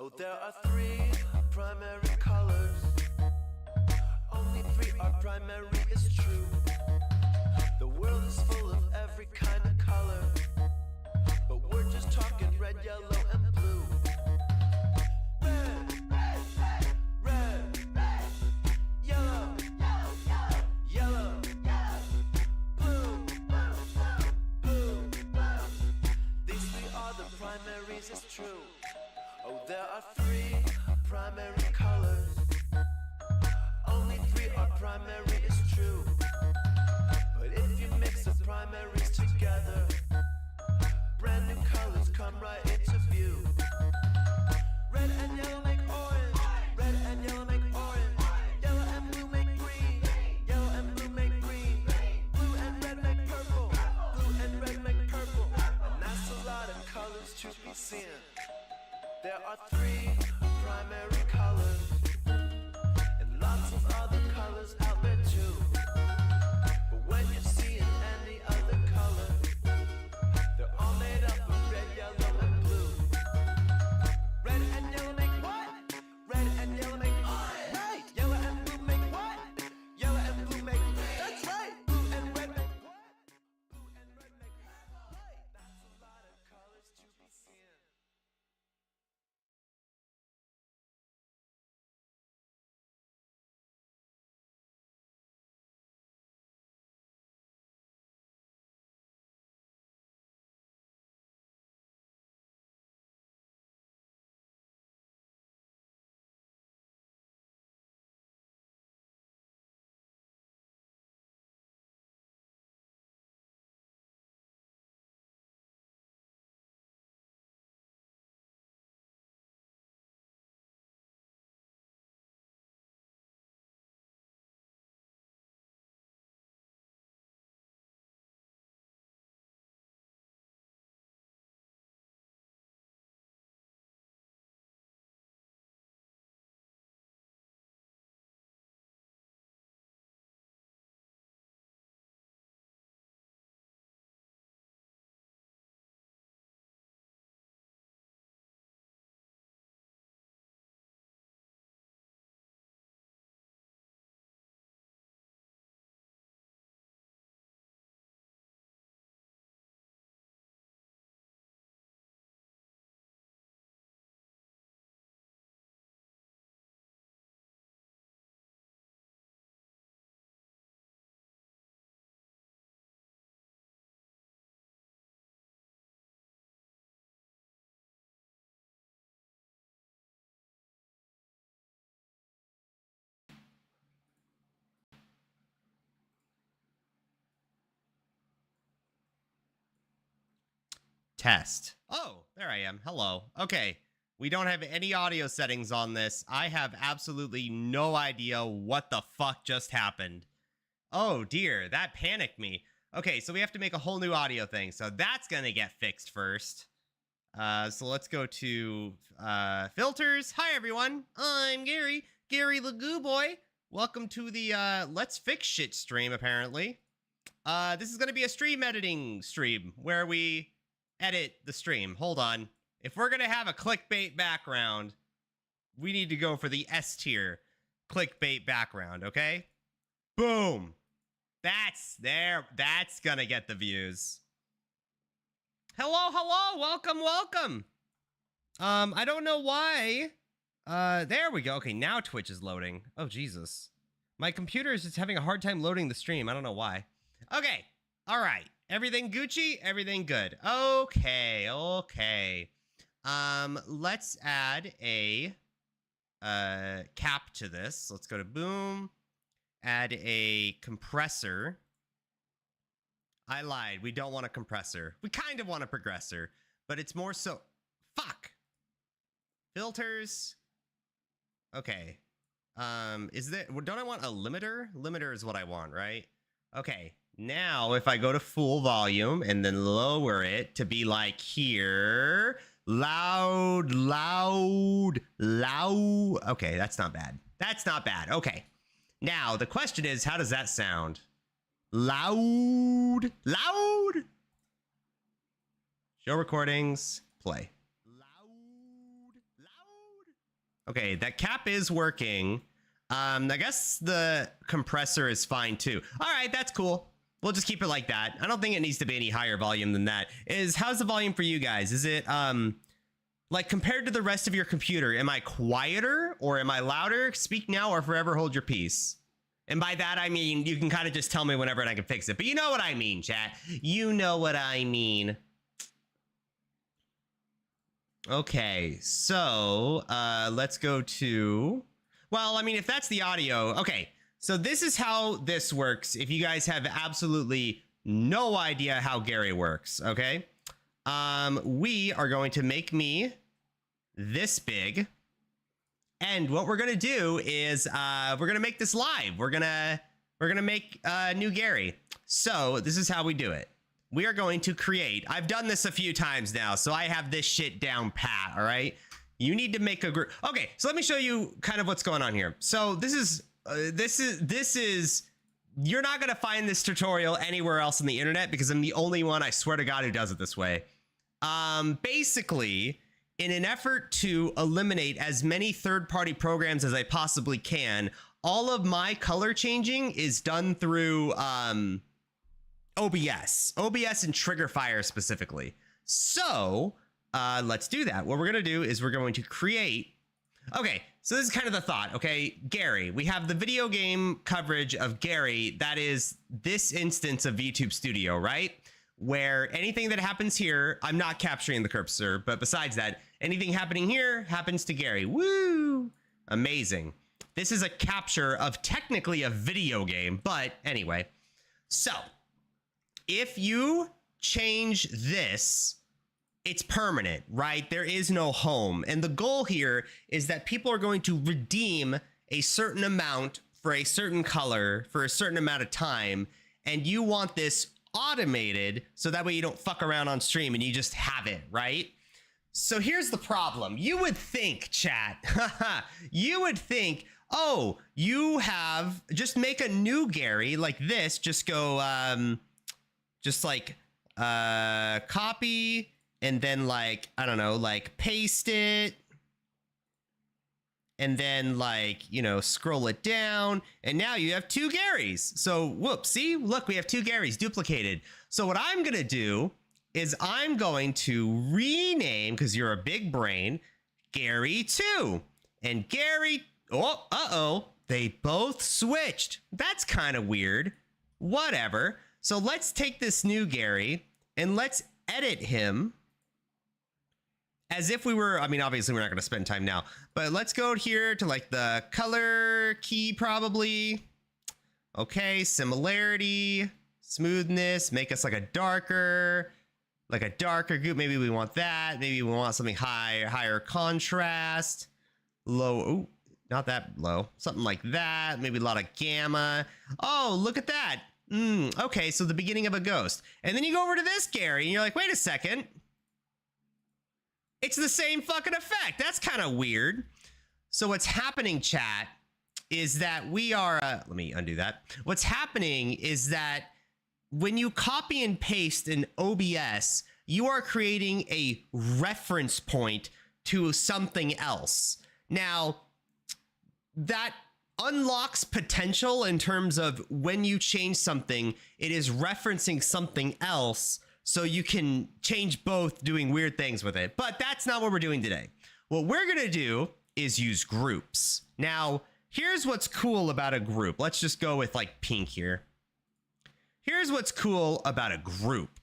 Oh, there are three primary colors. Only three are primary, it's true. The world is full of every kind of color, but we're just talking red, yellow, and blue. Red, yellow, yellow, blue. These three are the primaries, it's true. Oh, there are three primary colors. Only three are primary, it's true. But if you mix the primaries together, brand new colors come right into view. Red and yellow make orange. Red and yellow make orange. Yellow and blue make green. Yellow and blue make green. Blue and red make purple. Blue and red make purple. And that's a lot of colors to be seen. There are three primary colors, and lots of other colors out there too. But when you see any other color, they're all made up of red, yellow, and blue. Red and yellow make what? Red and yellow make orange. Right. Yellow and blue make what? Yellow and blue make red. That's right. Blue and red make what? Blue and red make right. That's a lot of colors to be seen. Test. Oh, there I am. Hello. Okay. We don't have any audio settings on this. I have absolutely no idea what the fuck just happened. Oh dear, that panicked me. Okay, so we have to make a whole new audio thing. So that's gonna get fixed first. So let's go to filters. Hi everyone, I'm Gary the Goo Boy. Welcome to the Let's Fix Shit stream, apparently. This is gonna be a stream editing stream where we edit the stream. Hold on. If we're gonna have a clickbait background, we need to go for the S tier clickbait background, okay? Boom. That's gonna get the views. Hello, welcome. I don't know why. There we go. Okay, now Twitch is loading. Oh, Jesus. My computer is just having a hard time loading the stream. I don't know why. Okay, all right. Everything Gucci, everything good. Okay. Let's add a cap to this. Let's go to boom. Add a compressor. I lied. We don't want a compressor. We kind of want a progressor, but it's more so. Fuck. Filters. Okay. Is there? Don't I want a limiter? Limiter is what I want, right? Okay. Now, if I go to full volume and then lower it to be like here, loud. Okay, that's not bad. Okay. Now, the question is, how does that sound? Loud. Show recordings, play. Loud. Okay, that cap is working. I guess the compressor is fine too. All right, that's cool. We'll just keep it like that. I don't think it needs to be any higher volume than that. How's the volume for you guys? Is it like compared to the rest of your computer, am I quieter or am I louder? Speak now or forever hold your peace. And by that, I mean, you can kind of just tell me whenever and I can fix it. But you know what I mean, chat. You know what I mean. Okay, so let's go to... Well, I mean, if that's the audio... Okay, so this is how this works if you guys have absolutely no idea how Gary works, okay? We are going to make me this big. And what we're gonna do is we're gonna make this live. We're gonna make new Gary. So this is how we do it. We are going to create. I've done this a few times now, so I have this shit down pat. All right. You need to make a group. Okay, so let me show you kind of what's going on here. So this is. You're not gonna find this tutorial anywhere else on the internet because I'm the only one, I swear to God, who does it this way. Basically, in an effort to eliminate as many third-party programs as I possibly can, all of my color changing is done through OBS and Triggerfire specifically. So let's do that. What we're gonna do is we're going to create. Okay, so this is kind of the thought. Okay, Gary, we have the video game coverage of Gary. That is this instance of VTube Studio, right? Where anything that happens here, I'm not capturing the cursor, but besides that, anything happening here happens to Gary. Woo! Amazing. This is a capture of technically a video game, but anyway. So, if you change this, it's permanent, right? There is no home. And the goal here is that people are going to redeem a certain amount for a certain color for a certain amount of time. And you want this automated so that way you don't fuck around on stream and you just have it, right? So here's the problem. You would think, chat, you would think, oh, you have, just make a new Gary like this. Just go, just like copy and then like, I don't know, like paste it. And then like, you know, scroll it down and now you have two Garys. So whoops, see, look, we have two Garys duplicated. So what I'm going to do is I'm going to rename, because you're a big brain, Gary 2 and Gary. Oh, they both switched. That's kind of weird. Whatever. So let's take this new Gary and let's edit him as if we were, I mean, obviously we're not going to spend time now, but let's go here to like the color key probably. Okay, similarity, smoothness, make us like a darker group. Maybe we want that. Maybe we want something higher contrast. Low, ooh, not that low. Something like that. Maybe a lot of gamma. Oh, look at that. Okay, so the beginning of a ghost. And then you go over to this Gary and you're like, wait a second. It's the same fucking effect. That's kind of weird. So what's happening, chat, is that we are, let me undo that. What's happening is that when you copy and paste in OBS, you are creating a reference point to something else. Now, that unlocks potential in terms of when you change something, it is referencing something else. So you can change both, doing weird things with it. But that's not what we're doing today. What we're going to do is use groups. Now, here's what's cool about a group. Let's just go with like pink here. Here's what's cool about a group.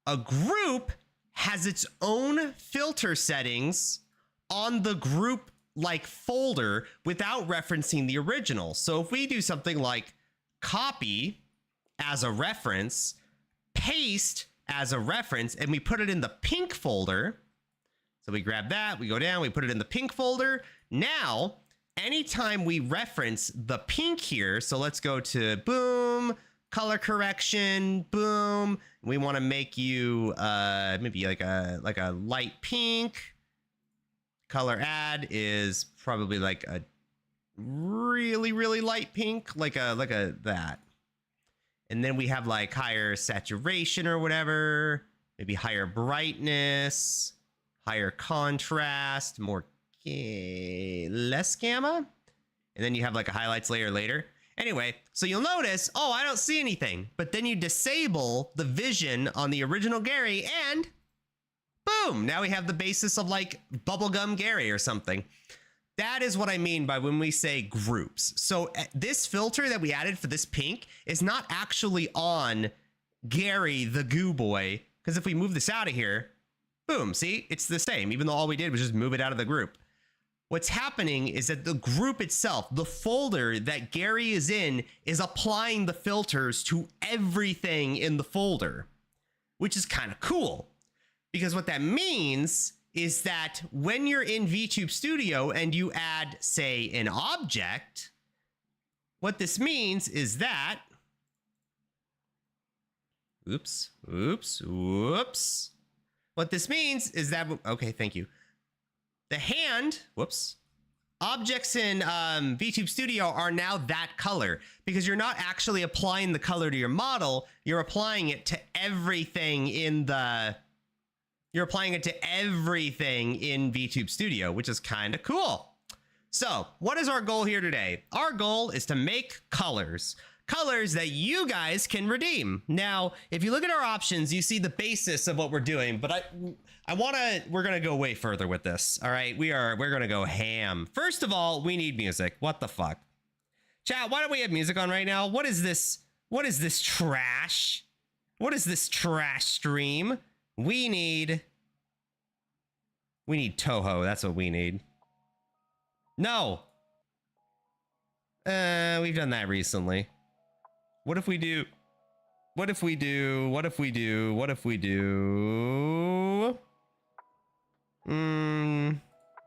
A group has its own filter settings on the group like folder without referencing the original. So if we do something like copy as a reference, paste as a reference, and we put it in the pink folder. So we grab that, we go down, we put it in the pink folder. Now, anytime we reference the pink here, so let's go to boom, color correction, boom. We want to make you maybe like a light pink. Color add is probably like a really, really light pink, like a that. And then we have like higher saturation or whatever, maybe higher brightness, higher contrast, more less gamma. And then you have like a highlights layer later. Anyway, so you'll notice, oh, I don't see anything. But then you disable the vision on the original Gary and boom, now we have the basis of like bubblegum Gary or something. That is what I mean by when we say groups. So this filter that we added for this pink is not actually on Gary the Goo Boy, because if we move this out of here, boom, see, it's the same, even though all we did was just move it out of the group. What's happening is that the group itself, the folder that Gary is in, is applying the filters to everything in the folder, which is kind of cool. Because what that means is that when you're in VTube Studio and you add, say, an object, what this means is that, oops. What this means is that, okay, thank you. The hand, objects in VTube Studio are now that color because you're not actually applying the color to your model. You're applying it to everything in VTube Studio, which is kind of cool. So what is our goal here today? Our goal is to make colors that you guys can redeem. Now, if you look at our options, you see the basis of what we're doing, but we're going to go way further with this. All right, we're going to go ham. First of all, we need music. What the fuck? Chat, why don't we have music on right now? What is this? What is this trash? What is this trash stream? We need Toho. That's what we need. No. We've done that recently. What if we do?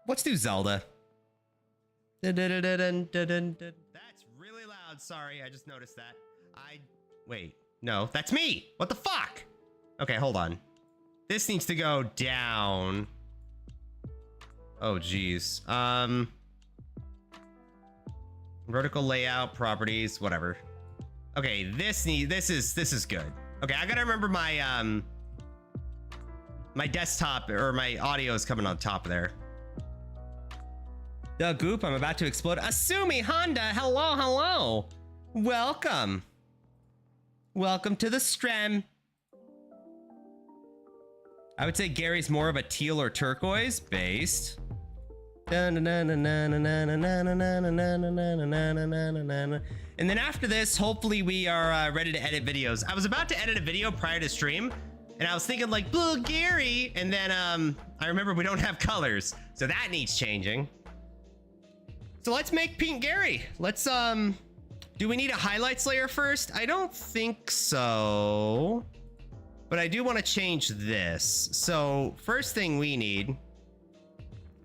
Let's do Zelda. That's really loud. Sorry, I just noticed that. Wait, no, that's me. What the fuck? Okay, hold on. This needs to go down. Oh, geez. Vertical layout, properties, whatever. Okay, this is good. Okay, I gotta remember my my desktop or my audio is coming on top there. The goop, I'm about to explode. Asumi Honda, hello. Welcome to the stream. I would say Gary's more of a teal or turquoise based. And then after this, hopefully we are ready to edit videos. I was about to edit a video prior to stream, and I was thinking like, "Blue Gary," and then I remember we don't have colors, so that needs changing. So let's make Pink Gary. Let's do we need a highlights layer first? I don't think so, but I do want to change this. So first thing we need.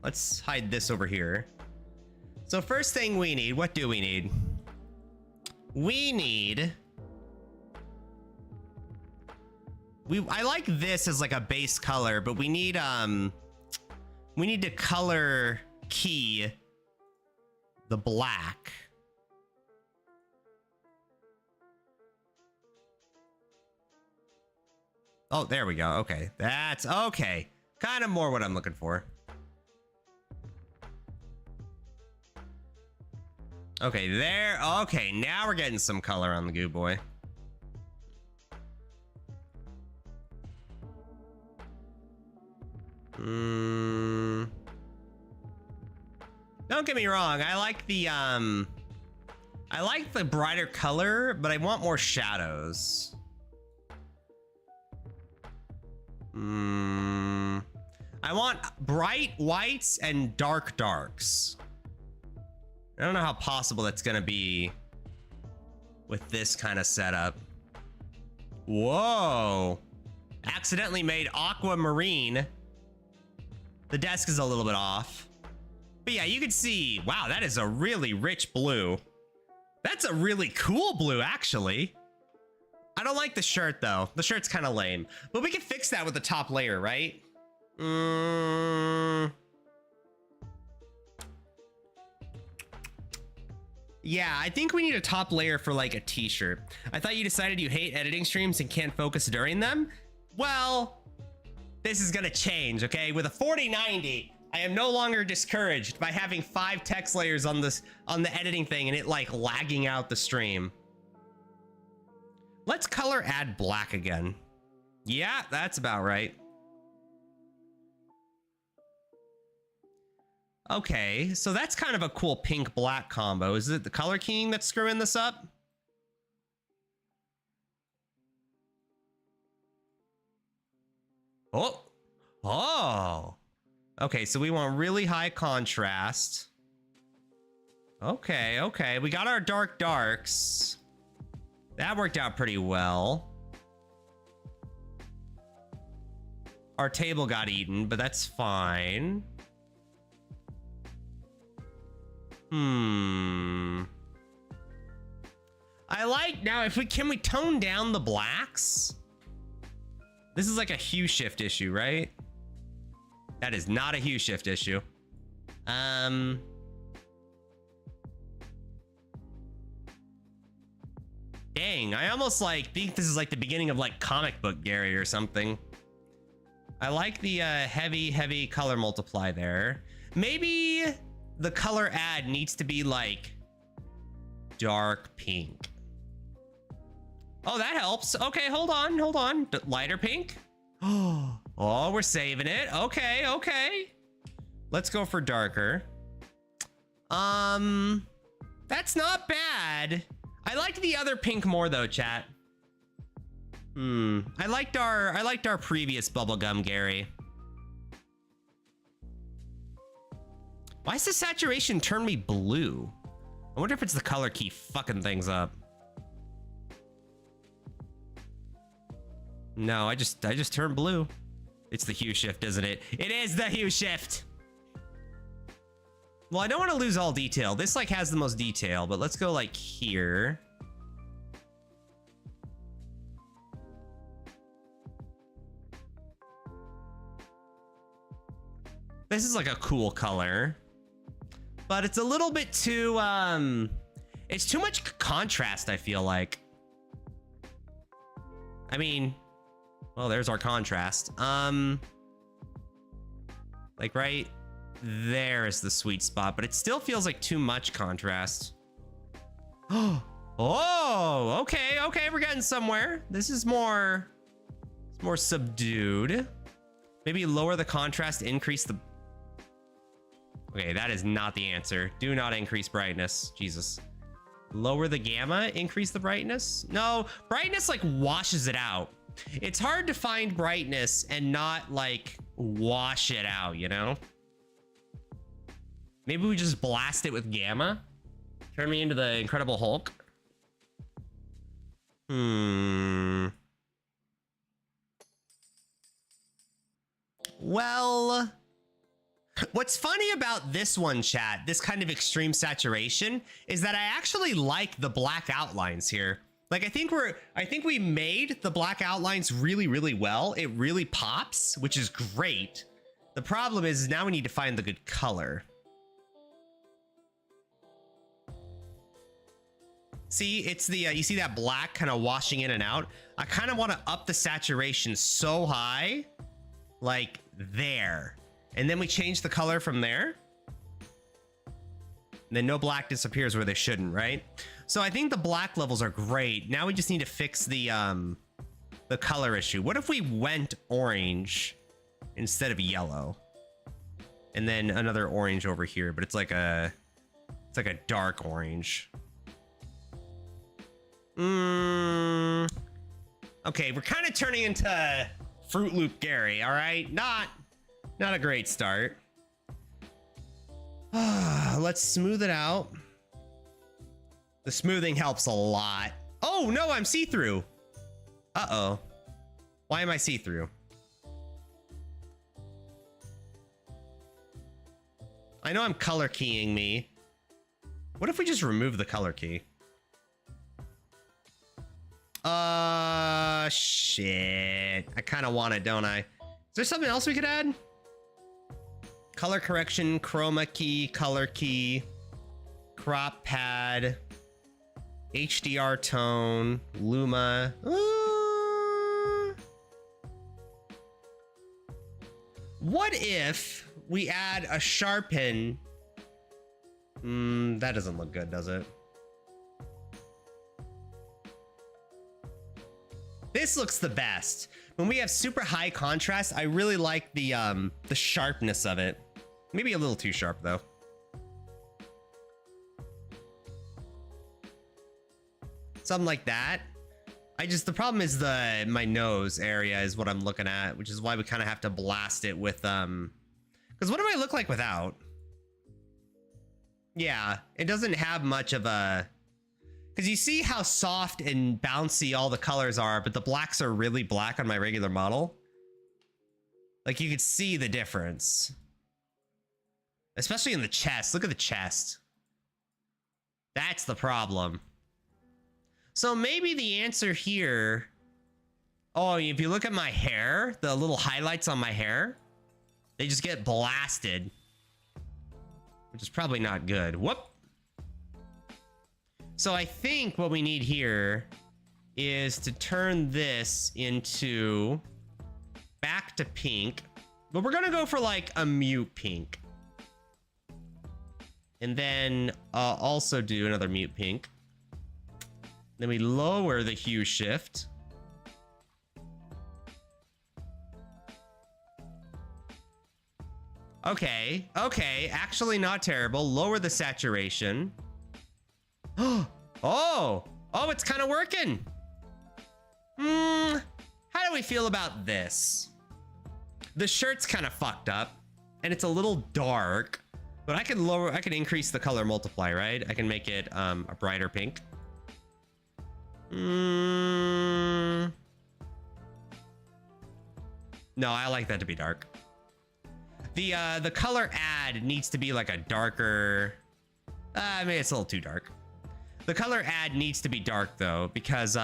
Let's hide this over here. So first thing we need, what do we need? I like this as like a base color, but we need to color key the black. Oh, there we go. Okay, that's okay. Kind of more what I'm looking for. Okay, there. Okay, now we're getting some color on the Goo Boy. Don't get me wrong. I like the brighter color, but I want more shadows. I want bright whites and dark darks. I don't know how possible that's gonna be with this kind of setup. Whoa. Accidentally made aquamarine. The desk is a little bit off. But yeah, you can see, wow, that is a really rich blue. That's a really cool blue, actually. I don't like the shirt, though. The shirt's kind of lame. But we can fix that with the top layer, right? Yeah, I think we need a top layer for like a t-shirt. I thought you decided you hate editing streams and can't focus during them. Well, this is gonna change, okay? With a 4090, I am no longer discouraged by having 5 text layers on the editing thing and it like lagging out the stream. Let's color add black again. Yeah, that's about right. Okay, so that's kind of a cool pink black combo. Is it the color keying that's screwing this up? Oh. Oh. Okay, so we want really high contrast. Okay, okay. We got our dark darks. That worked out pretty well. Our table got eaten, but that's fine. I like, now if we, can we tone down the blacks? This is like a hue shift issue, right? That is not a hue shift issue. Dang, I almost like think this is like the beginning of like comic book Gary or something. I like the heavy color multiply there. Maybe the color add needs to be like dark pink. Oh, that helps. Okay, hold on. Lighter pink. Oh, we're saving it. Okay, okay. Let's go for darker. That's not bad. I liked the other pink more though, chat. I liked our previous bubblegum Gary. Why does the saturation turn me blue? I wonder if it's the color key fucking things up. No, I just turned blue. It's the hue shift, isn't it? It is the hue shift. Well, I don't want to lose all detail. This like has the most detail, but let's go like here. This is like a cool color, but it's a little bit too, it's too much contrast, I feel like. I mean, well, there's our contrast. Like right there is the sweet spot, but it still feels like too much contrast. Oh, okay, we're getting somewhere. This is more, it's more subdued. Maybe lower the contrast, increase the... Okay, that is not the answer. Do not increase brightness. Jesus. Lower the gamma, increase the brightness? No, brightness like washes it out. It's hard to find brightness and not like wash it out, you know? Maybe we just blast it with gamma? Turn me into the Incredible Hulk? Well... What's funny about this one, chat, this kind of extreme saturation, is that I actually like the black outlines here. Like, I think we made the black outlines really, really well. It really pops, which is great. The problem is now we need to find the good color. See, it's the, you see that black kind of washing in and out? I kind of want to up the saturation so high, like there. And then we change the color from there. And then no black disappears where they shouldn't, right? So I think the black levels are great. Now we just need to fix the color issue. What if we went orange instead of yellow? And then another orange over here, but it's like a dark orange. Okay, we're kind of turning into Fruit Loop Gary, all right? Not a great start. Let's smooth it out. The smoothing helps a lot. Oh, no, I'm see-through. Uh-oh. Why am I see-through? I know I'm color keying me. What if we just remove the color key? Shit. I kind of want it, don't I? Is there something else we could add? Color correction, chroma key, color key, crop pad, HDR tone, Luma. What if we add a sharpen. That doesn't look good, does it? This looks the best. When we have super high contrast, I really like the sharpness of it. Maybe a little too sharp though. Something like that. The problem is my nose area is what I'm looking at, which is why we kind of have to blast it with, because what do I look like without? Yeah, it doesn't have much of a, because you see how soft and bouncy all the colors are, but the blacks are really black on my regular model. Like you could see the difference. Especially in the chest. Look at the chest. That's the problem. So maybe the answer here, oh, if you look at my hair, the little highlights on my hair, they just get blasted, which is probably not good. Whoop. So I think what we need here is to turn this into back to pink, but we're gonna go for like a mute pink. And then also do another mute pink. Then we lower the hue shift. Okay, okay, actually not terrible. Lower the saturation. Oh, it's kind of working. How do we feel about this? The shirt's kind of fucked up and it's a little dark, but I can increase the color multiply, right? I can make it a brighter pink. No, I like that to be dark. The color add needs to be like a darker, maybe it's a little too dark. The color add needs to be dark though, because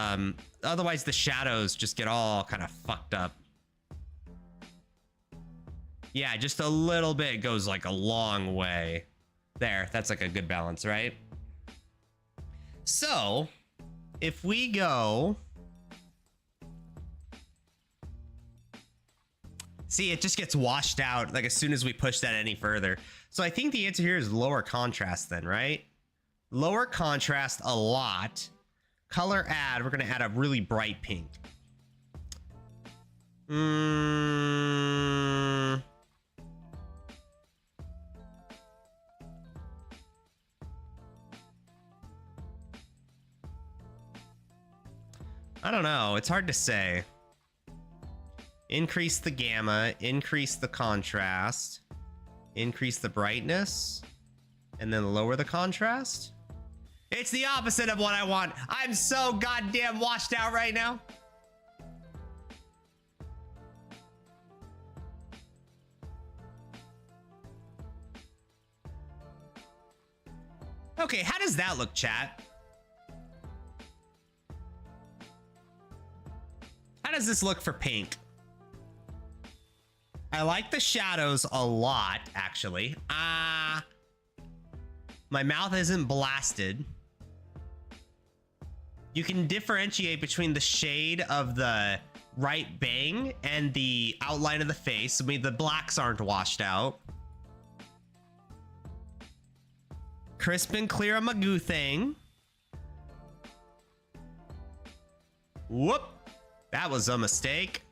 otherwise the shadows just get all kind of fucked up. Yeah, just a little bit goes like a long way. There, that's like a good balance, right? So if we go, see, it just gets washed out like as soon as we push that any further. So I think the answer here is lower contrast then, right? Lower contrast a lot. Color add, we're gonna add a really bright pink. I don't know, it's hard to say. Increase the gamma, increase the contrast, increase the brightness, and then lower the contrast. It's the opposite of what I want. I'm so goddamn washed out right now. Okay, how does that look, chat? How does this look for pink? I like the shadows a lot, actually. My mouth isn't blasted. You can differentiate between the shade of the right bang and the outline of the face. I mean, the blacks aren't washed out. Crisp and clear on my goo thing. Whoop. That was a mistake.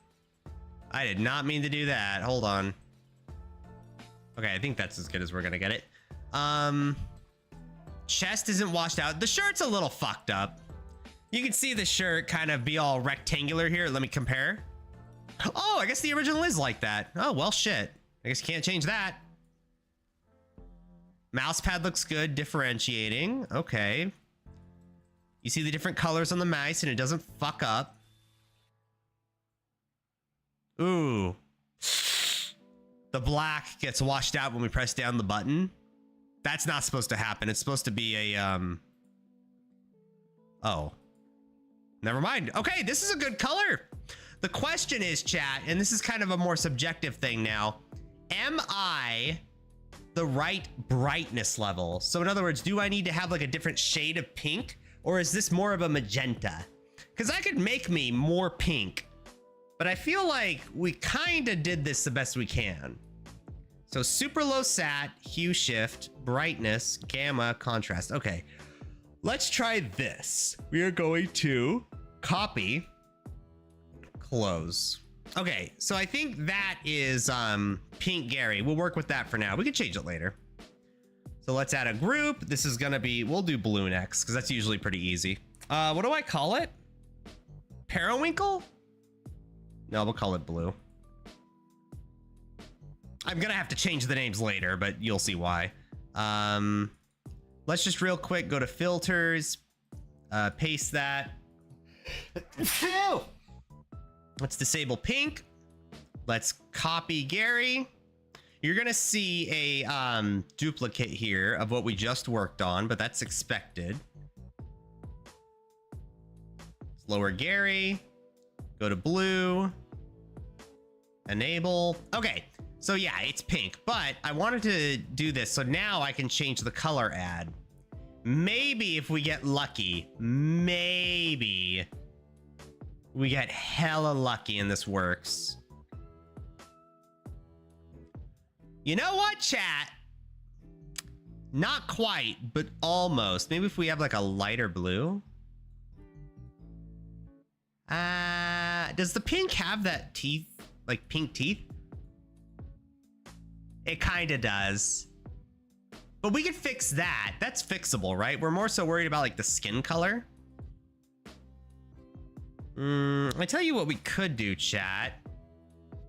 I did not mean to do that. Hold on. Okay, I think that's as good as we're gonna get it. Chest isn't washed out. The shirt's a little fucked up. You can see the shirt kind of be all rectangular here. Let me compare. Oh, I guess the original is like that. Oh, well, shit. I guess you can't change that. Mousepad looks good, differentiating. Okay. You see the different colors on the mouse and it doesn't fuck up. Ooh. The black gets washed out when we press down the button. That's not supposed to happen. It's supposed to be a, oh. Never mind. Okay, this is a good color. The question is, chat, and this is kind of a more subjective thing now. Am I the right brightness level? So in other words, do I need to have like a different shade of pink? Or is this more of a magenta? Because I could make me more pink. But I feel like we kind of did this the best we can. So super low sat, hue shift, brightness, gamma, contrast. Okay, let's try this. We are going to copy, close. Okay, so I think that is Pink Gary. We'll work with that for now. We can change it later. So let's add a group. This is gonna be, we'll do blue next because that's usually pretty easy. What do I call it? Periwinkle? No, we'll call it blue. I'm gonna have to change the names later, but you'll see why. Let's just real quick go to filters, paste that. Let's disable pink. Let's copy Gary. You're gonna see a duplicate here of what we just worked on, but that's expected. Let's lower Gary, go to blue, enable. Okay. So yeah, it's pink, but I wanted to do this so now I can change the color add. Maybe if we get lucky, maybe we get hella lucky and this works. You know what, chat? Not quite, but almost. Maybe if we have like a lighter blue. Does the pink have that teeth, like pink teeth? It kind of does. But we could fix that. That's fixable, right? We're more so worried about like the skin color. I tell you what we could do, chat.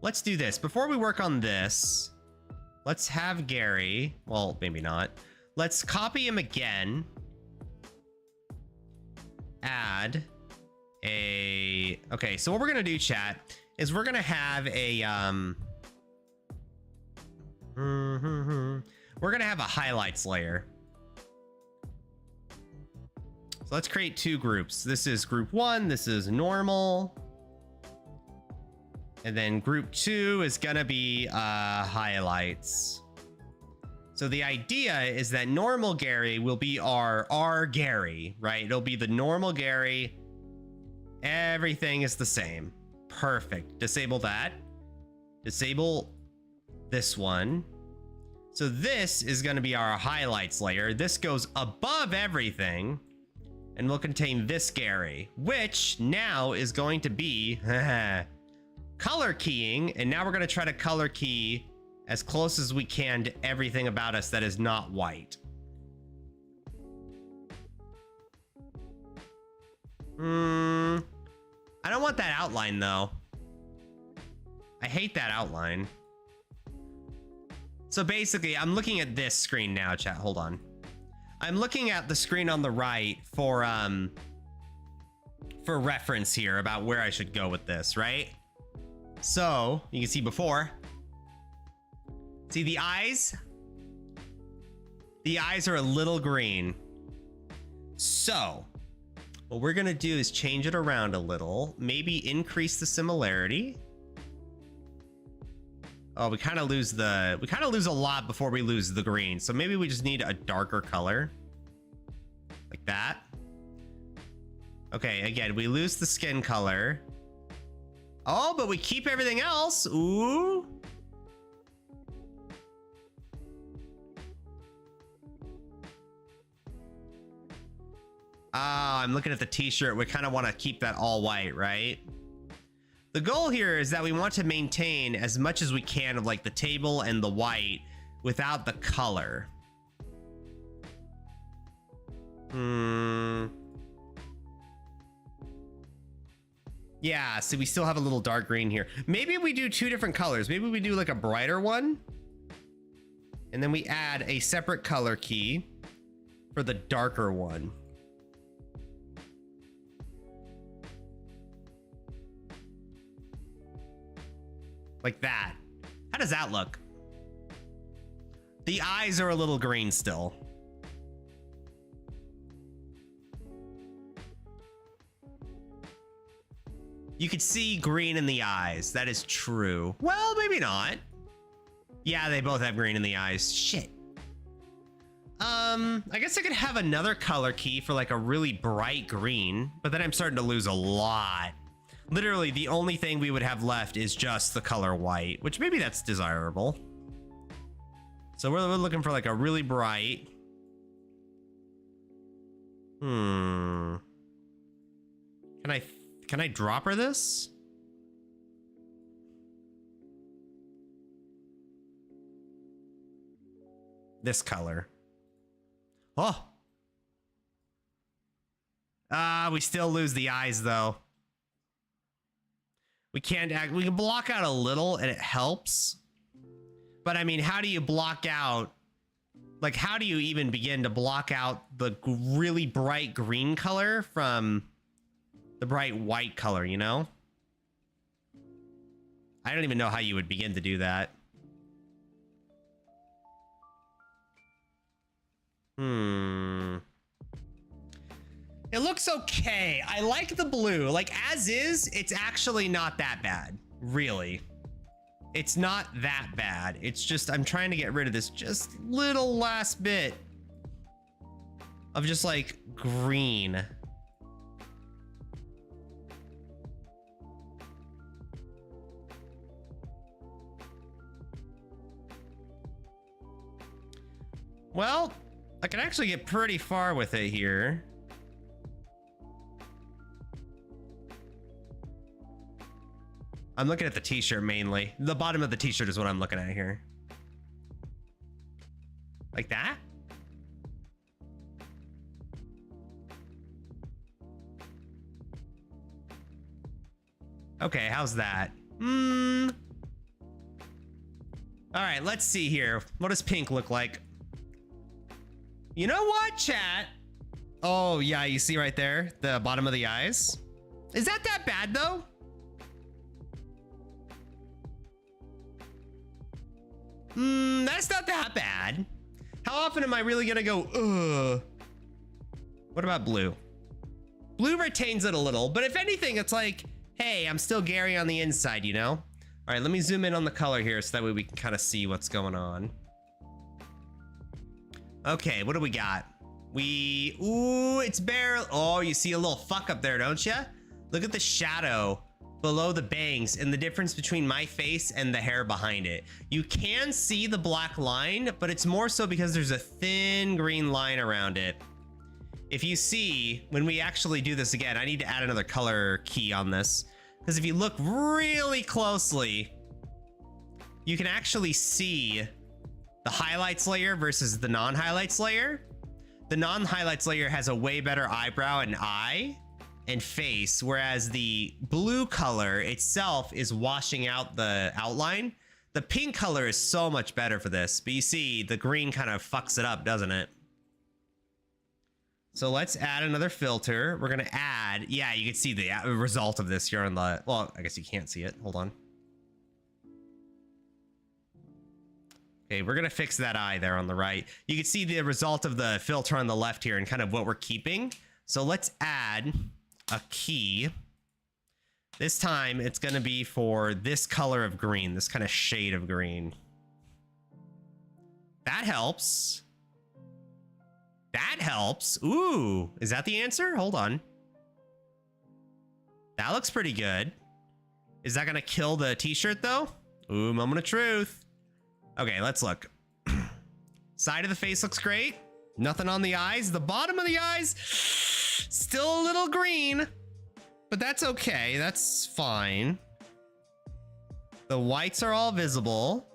Let's do this. Before we work on this, let's have Gary. Well, maybe not. Let's copy him again. Add a... Okay, so what we're going to do, chat, is we're going to have a... We're gonna have a highlights layer. So let's create two groups. This is group 1, this is normal. And then group 2 is gonna be highlights. So the idea is that normal Gary will be our Gary, right? It'll be the normal Gary. Everything is the same. Perfect. Disable that. Disable this one. So this is going to be our highlights layer. This goes above everything and will contain this Gary, which now is going to be color keying. And now we're going to try to color key as close as we can to everything about us that is not white. I don't want that outline though. I hate that outline. So basically, I'm looking at this screen now, chat. Hold on. I'm looking at the screen on the right for reference here about where I should go with this, right? So you can see before. See the eyes? The eyes are a little green. So what we're gonna do is change it around a little, maybe increase the similarity. Oh, we kind of lose a lot before we lose the green. So maybe we just need a darker color. Like that. Okay, again, we lose the skin color. Oh, but we keep everything else. Ooh. I'm looking at the t-shirt. We kind of want to keep that all white, right? The goal here is that we want to maintain as much as we can of like the table and the white without the color. Yeah, so we still have a little dark green here. Maybe we do two different colors. Maybe we do like a brighter one. And then we add a separate color key for the darker one. Like that. How does that look? The eyes are a little green still. You could see green in the eyes. That is true. Well, maybe not. Yeah, they both have green in the eyes. Shit. I guess I could have another color key for like a really bright green, but then I'm starting to lose a lot. Literally, the only thing we would have left is just the color white, which maybe that's desirable. So we're looking for like a really bright. Can I drop her this? This color. Oh. We still lose the eyes though. We can block out a little and it helps. But I mean, how do you block out, like how do you even begin to block out the really bright green color from the bright white color, you know? I don't even know how you would begin to do that. It looks okay. I like the blue. Like as is, it's actually not that bad, really. It's not that bad. It's just, I'm trying to get rid of this just little last bit of just like green. Well, I can actually get pretty far with it here. I'm looking at the t-shirt mainly. The bottom of the t-shirt is what I'm looking at here. Like that? Okay, how's that? All right, let's see here. What does pink look like? You know what, chat? Oh, yeah, you see right there, the bottom of the eyes? Is that bad, though? That's not that bad. How often am I really gonna go, ugh? What about blue? Blue retains it a little, but if anything, it's like, hey, I'm still Gary on the inside, you know? All right, let me zoom in on the color here so that way we can kind of see what's going on. Okay, what do we got? Ooh, it's barely, oh, you see a little fuck up there, don't you? Look at the shadow below the bangs and the difference between my face and the hair behind it. You can see the black line, but it's more so because there's a thin green line around it. If you see, when we actually do this again, I need to add another color key on this, because if you look really closely, you can actually see the highlights layer versus the non-highlights layer. The non-highlights layer has a way better eyebrow and eye and face, whereas the blue color itself is washing out the outline. The pink color is so much better for this, but you see the green kind of fucks it up, doesn't it? So let's add another filter. We're gonna add, yeah, you can see the result of this here on the, well, I guess you can't see it, hold on. Okay, we're gonna fix that eye there on the right. You can see the result of the filter on the left here and kind of what we're keeping. So let's add a key. This time it's gonna be for this color of green, this kind of shade of green. That helps. That helps. Ooh, is that the answer? Hold on. That looks pretty good. Is that gonna kill the t-shirt though? Ooh, moment of truth. Okay, let's look. Side of the face looks great. Nothing on the eyes. The bottom of the eyes, still a little green, but that's okay. That's fine. The whites are all visible.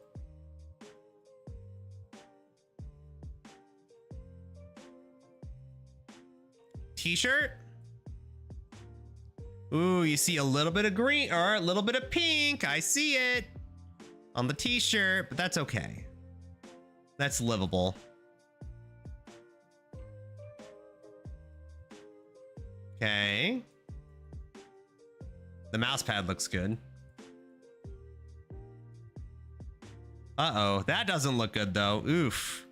T-shirt. Ooh, you see a little bit of green or a little bit of pink. I see it on the t-shirt, but that's okay. That's livable. Okay. The mouse pad looks good. Uh-oh, that doesn't look good though. Oof.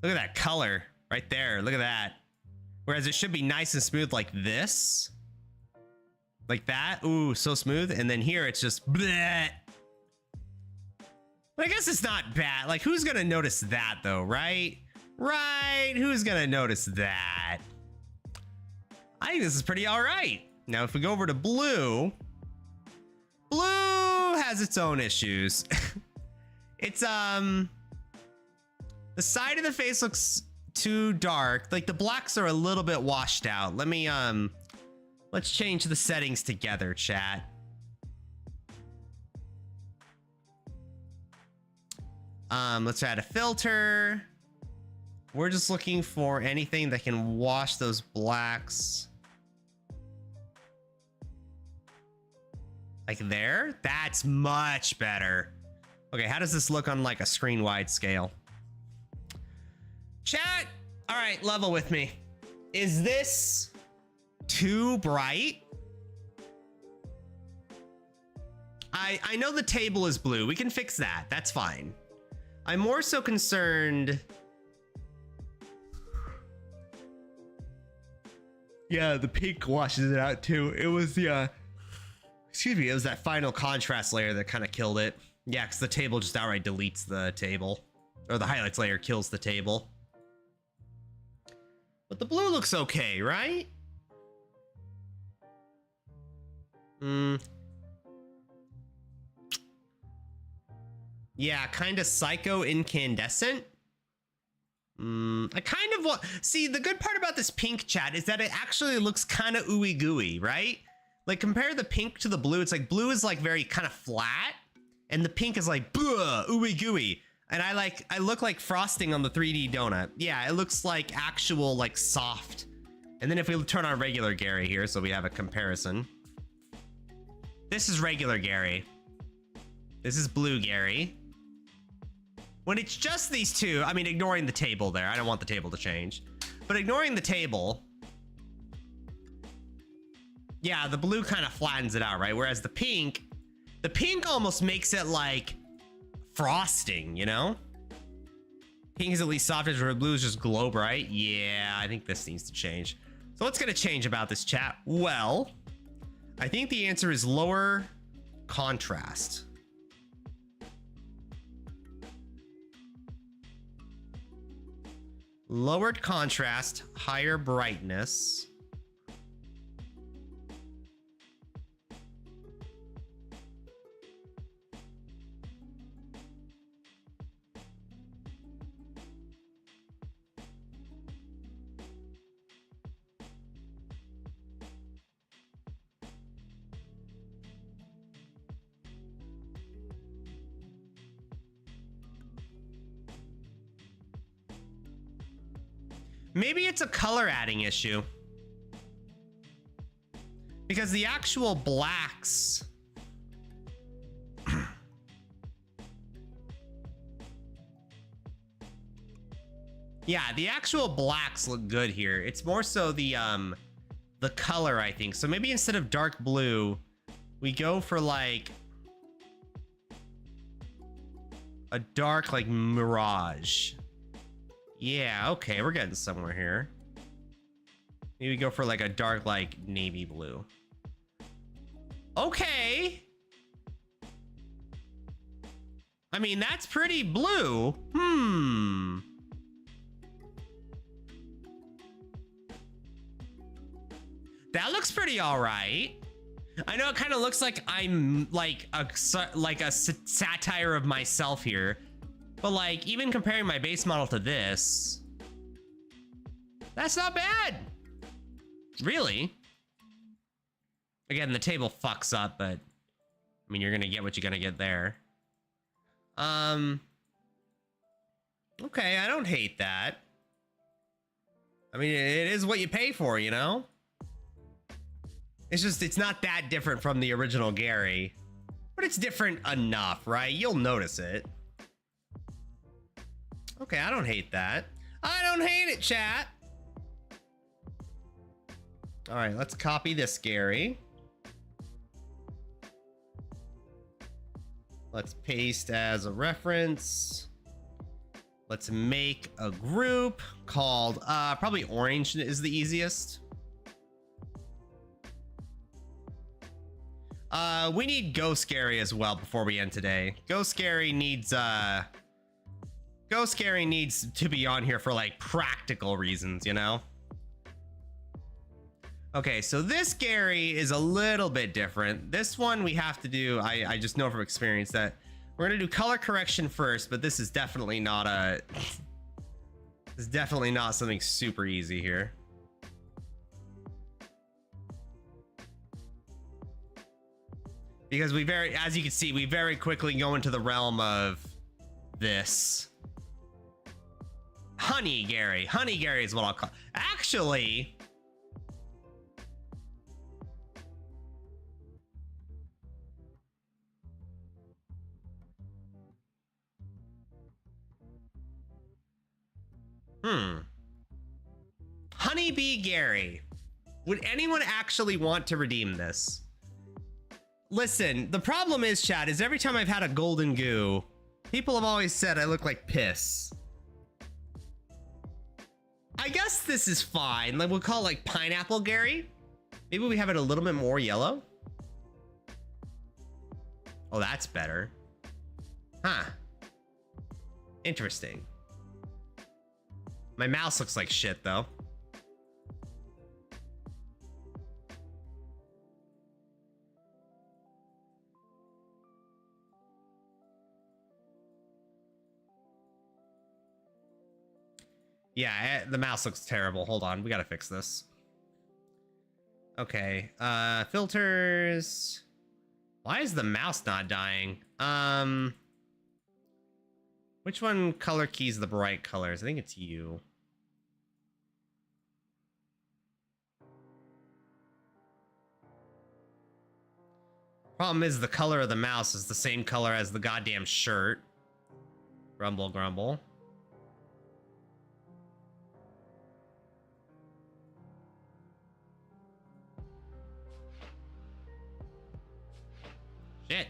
Look at that color right there. Look at that. Whereas it should be nice and smooth like this. Like that. Ooh, so smooth. And then here it's just bleh. But I guess it's not bad. Like, who's gonna notice that though, right? Right, who's gonna notice that? I think this is pretty all right. Now, if we go over to blue, blue has its own issues. It's The side of the face looks too dark. Like the blacks are a little bit washed out. Let me, let's change the settings together, chat. Let's add a filter. We're just looking for anything that can wash those blacks. Like there? That's much better. Okay, how does this look on like a screen wide scale? Chat, all right, level with me. Is this too bright? I know the table is blue. We can fix that. That's fine. I'm more so concerned. Yeah, the pink washes it out too. It was the, excuse me, it was that final contrast layer that kind of killed it. Yeah, because the table just outright deletes the table. Or the highlights layer kills the table. But the blue looks okay, right? Yeah, kind of psycho incandescent. I kind of want... See, the good part about this pink, chat, is that it actually looks kind of ooey gooey, right? Like, compare the pink to the blue. It's like blue is like very kind of flat, and the pink is like ooey gooey. And I look like frosting on the 3D donut. Yeah, it looks like actual like soft. And then if we turn on regular Gary here, so we have a comparison. This is regular Gary. This is blue Gary. When it's just these two, I mean, ignoring the table there. I don't want the table to change. But ignoring the table, yeah, the blue kind of flattens it out, right? Whereas the pink almost makes it like frosting, you know? Pink is at least softish, where blue is just glow bright. Yeah, I think this needs to change. So what's going to change about this, chat? Well, I think the answer is lower contrast. Lowered contrast, higher brightness. Maybe it's a color adding issue. Because the actual blacks... yeah, the actual blacks look good here. It's more so the color, I think. So maybe instead of dark blue, we go for like a dark like mirage. Yeah, okay, we're getting somewhere here. Maybe go for like a dark, like navy blue. Okay. I mean, that's pretty blue. That looks pretty all right. I know it kind of looks like I'm like a satire of myself here. But like, even comparing my base model to this, that's not bad. Really? Again, the table fucks up, but I mean, you're gonna get what you're gonna get there. Okay, I don't hate that. I mean, it is what you pay for, you know? It's just, it's not that different from the original Gary, but it's different enough, right? You'll notice it. Okay, I don't hate that. I don't hate it, chat. All right, let's copy this, Gary. Let's paste as a reference. Let's make a group called, probably orange is the easiest. We need Ghost Gary as well before we end today. Ghost Gary needs to be on here for like practical reasons, you know? Okay, so this Gary is a little bit different. This one we have to do, I just know from experience that we're gonna do color correction first, but this is definitely not a, It's definitely not something super easy here. Because we as you can see, we very quickly go into the realm of this. Honey Gary. Honey Gary is what I'll call. Actually, Honeybee Gary. Would anyone actually want to redeem this? Listen, the problem is, chat, is every time I've had a golden goo, people have always said I look like piss. I guess this is fine. Like, we'll call it like Pineapple Gary. Maybe we have it a little bit more yellow. Oh, that's better. Huh. Interesting. My mouse looks like shit, though. Yeah, the mouse looks terrible. Hold on, we gotta fix this. Okay, filters. Why is the mouse not dying? Which one color keys the bright colors? I think it's you. Problem is the color of the mouse is the same color as the goddamn shirt. Grumble, grumble. Shit.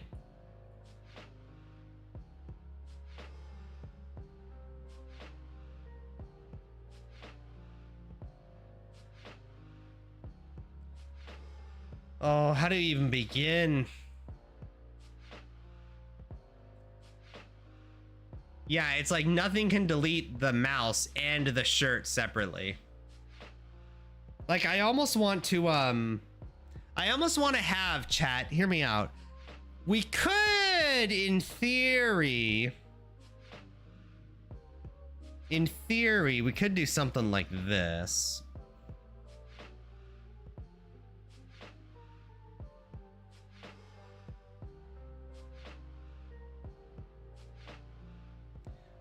Oh, how do you even begin? Yeah, it's like nothing can delete the mouse and the shirt separately. Like, I almost want to have, chat, hear me out. We could, in theory, we could do something like this.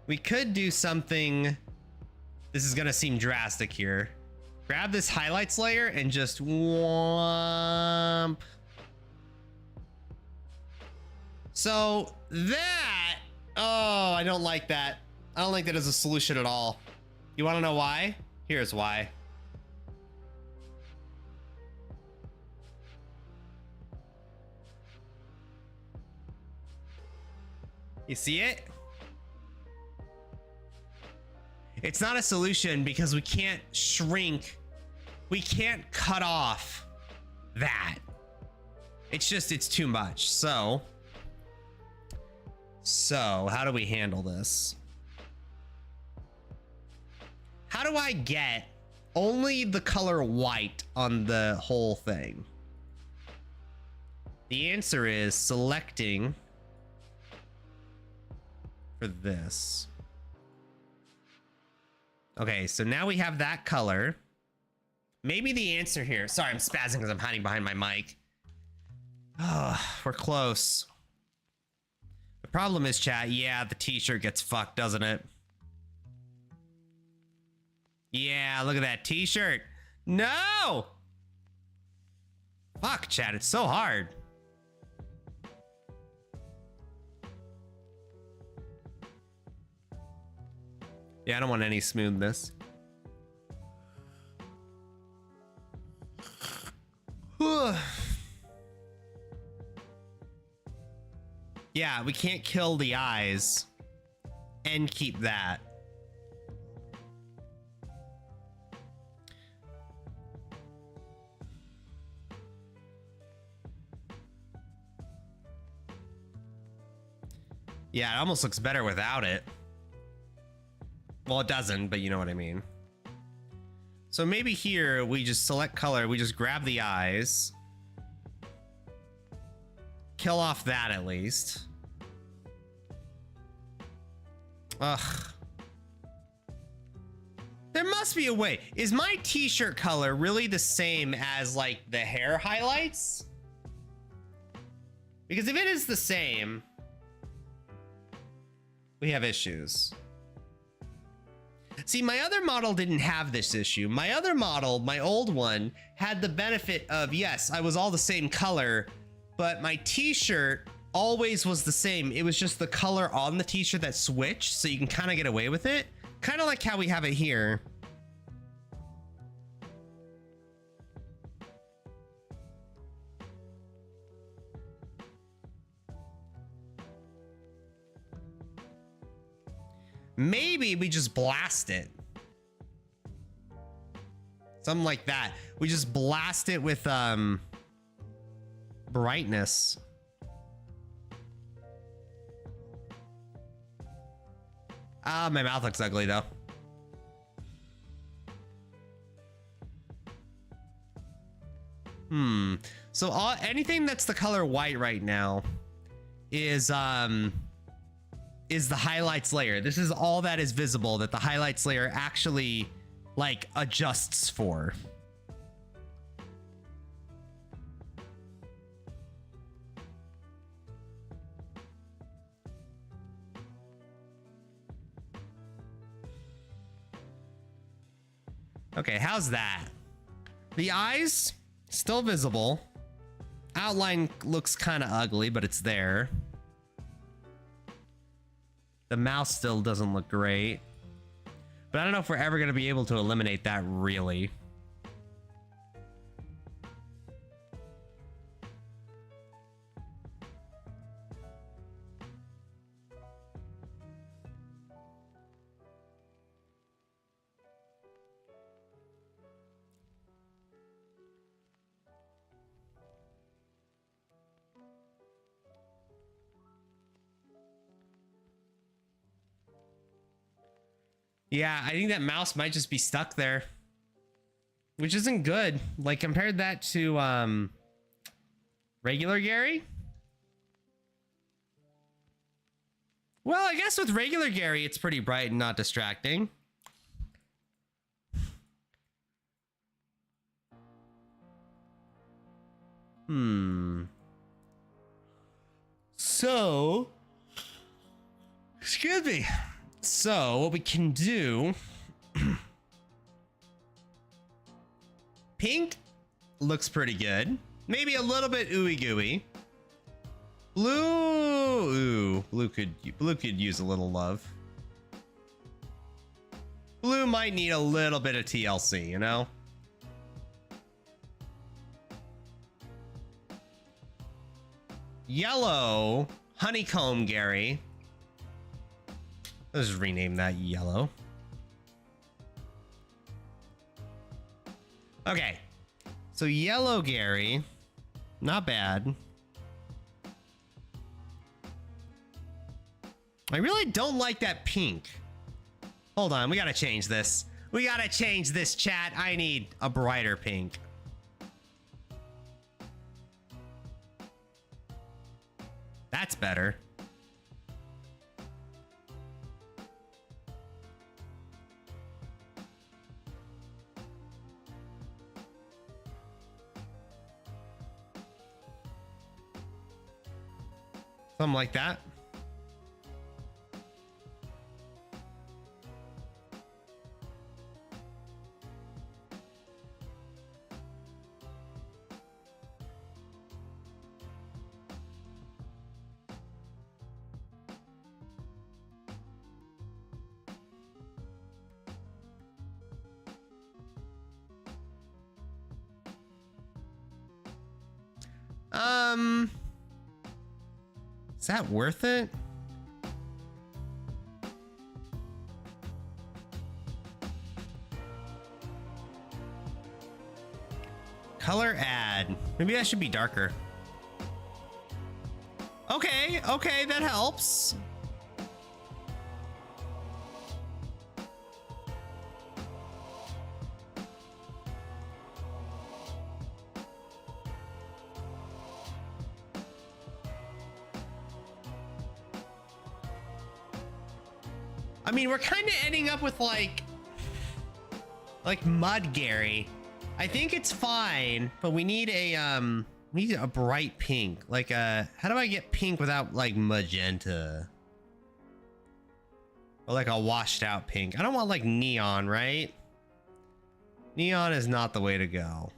We could do something. This is gonna seem drastic here. Grab this highlights layer and just whomp. So that, oh, I don't like that. I don't like that as a solution at all. You wanna know why? Here's why. You see it? It's not a solution because we can't shrink. We can't cut off that. It's just, it's too much. So how do we handle this? How do I get only the color white on the whole thing? The answer is selecting for this. Okay, so now we have that color. Maybe the answer here, sorry, I'm spazzing because I'm hiding behind my mic. Oh, we're close. The problem is, chat, yeah, the t-shirt gets fucked, doesn't it? Yeah, look at that t-shirt. No! Fuck, chat, it's so hard. Yeah, I don't want any smoothness. Yeah, we can't kill the eyes and keep that. Yeah, it almost looks better without it. Well, it doesn't, but you know what I mean. So maybe here we just select color, we just grab the eyes. Kill off that at least. Ugh. must be a way. Is my t-shirt color really the same as like the hair highlights? Because if it is the same, we have issues. See, my other model didn't have this issue. My other model, my old one, had the benefit of, yes, I was all the same color, but my t-shirt always was the same. It was just the color on the t-shirt that switched, so you can kind of get away with it. Kind of like how we have it here. Maybe we just blast it. Something like that. We just blast it with brightness. Ah, my mouth looks ugly though. So anything that's the color white right now is the highlights layer. This is all that is visible that the highlights layer actually like adjusts for. Okay, how's that? The eyes still visible. Outline looks kind of ugly, but it's there. The mouth still doesn't look great. But I don't know if we're ever going to be able to eliminate that really. Yeah, I think that mouse might just be stuck there, which isn't good. Like, compared that to regular Gary. Well, I guess with regular Gary, it's pretty bright and not distracting. So, excuse me. So what we can do, pink looks pretty good. Maybe a little bit ooey gooey. Blue, blue could use a little love. Blue might need a little bit of TLC, you know? Yellow, honeycomb Gary. Let's just rename that yellow. Okay. So yellow Gary. Not bad. I really don't like that pink. Hold on, we gotta change this. We gotta change this, chat. I need a brighter pink. That's better. Something like that. Is that worth it? Color add. Maybe that should be darker. Okay, okay, that helps. I mean, we're kind of ending up with like Like Mud Gary. I think it's fine, but we need a bright pink. Like how do I get pink without like magenta? Or like a washed out pink. I don't want like neon, right? Neon is not the way to go.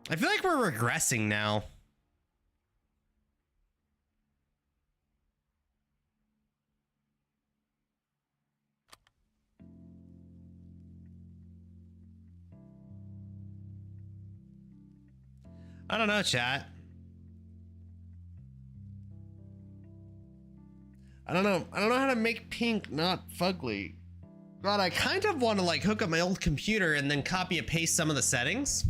I feel like we're regressing now. I don't know, chat. I don't know how to make pink not fugly. God, I kind of want to like hook up my old computer and then copy and paste some of the settings.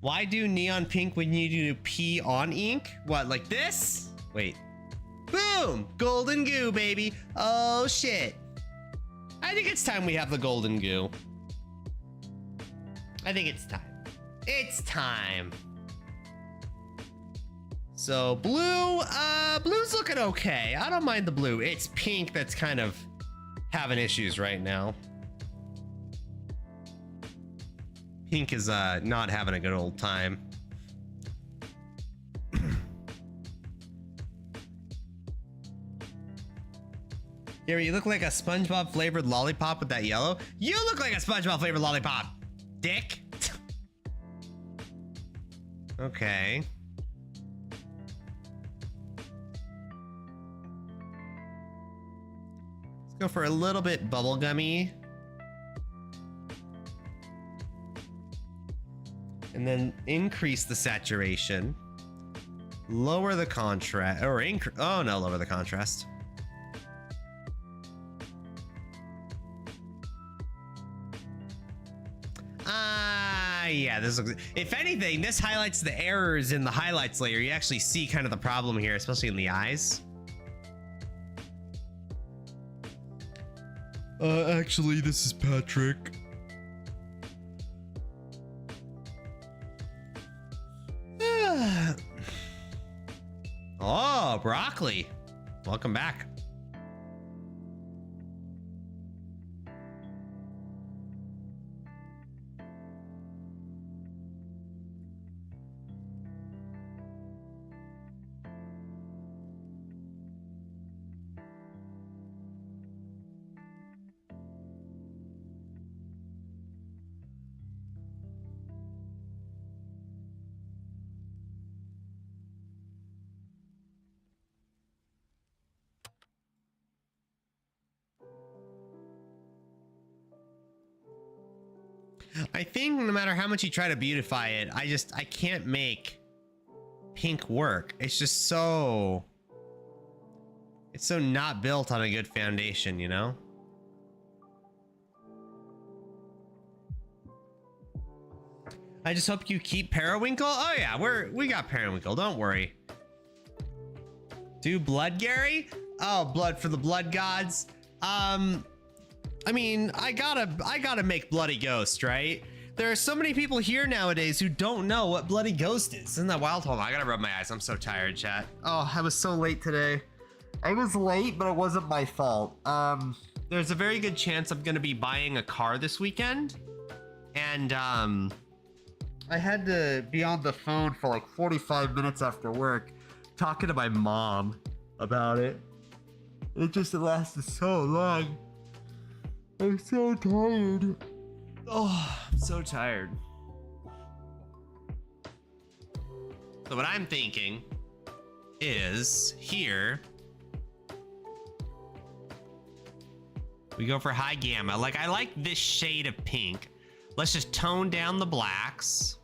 Why do neon pink when you do P on ink? What, like this? Wait. Boom! Golden goo, baby. Oh, shit. I think it's time we have the golden goo. I think it's time. It's time. So blue, blue's looking okay. I don't mind the blue. It's pink that's kind of having issues right now. Pink is not having a good old time. Gary, you look like a SpongeBob flavored lollipop with that yellow. You look like a SpongeBob flavored lollipop, dick. Okay. Let's go for a little bit bubblegummy. And then increase the saturation. Lower the contrast, or increase, oh no, lower the contrast. Yeah, this looks, if anything, this highlights the errors in the highlights layer. You actually see kind of the problem here, especially in the eyes. Actually, this is Patrick. Oh, broccoli. Welcome back. I think no matter how much you try to beautify it, I can't make pink work. It's just so, it's so not built on a good foundation, you know? I just hope you keep Periwinkle. Oh yeah, we got Periwinkle, don't worry. Do blood, Gary? Oh, blood for the blood gods. I mean, I gotta make Bloody Ghost, right? There are so many people here nowadays who don't know what Bloody Ghost is. Isn't that wild? Hold on, I gotta rub my eyes. I'm so tired, chat. Oh, I was so late today. I was late, but it wasn't my fault. There's a very good chance I'm gonna be buying a car this weekend. And, I had to be on the phone for like 45 minutes after work talking to my mom about it. It just lasted so long. I'm so tired. Oh, I'm so tired. So what I'm thinking is here we go for high gamma. Like, I like this shade of pink. Let's just tone down the blacks.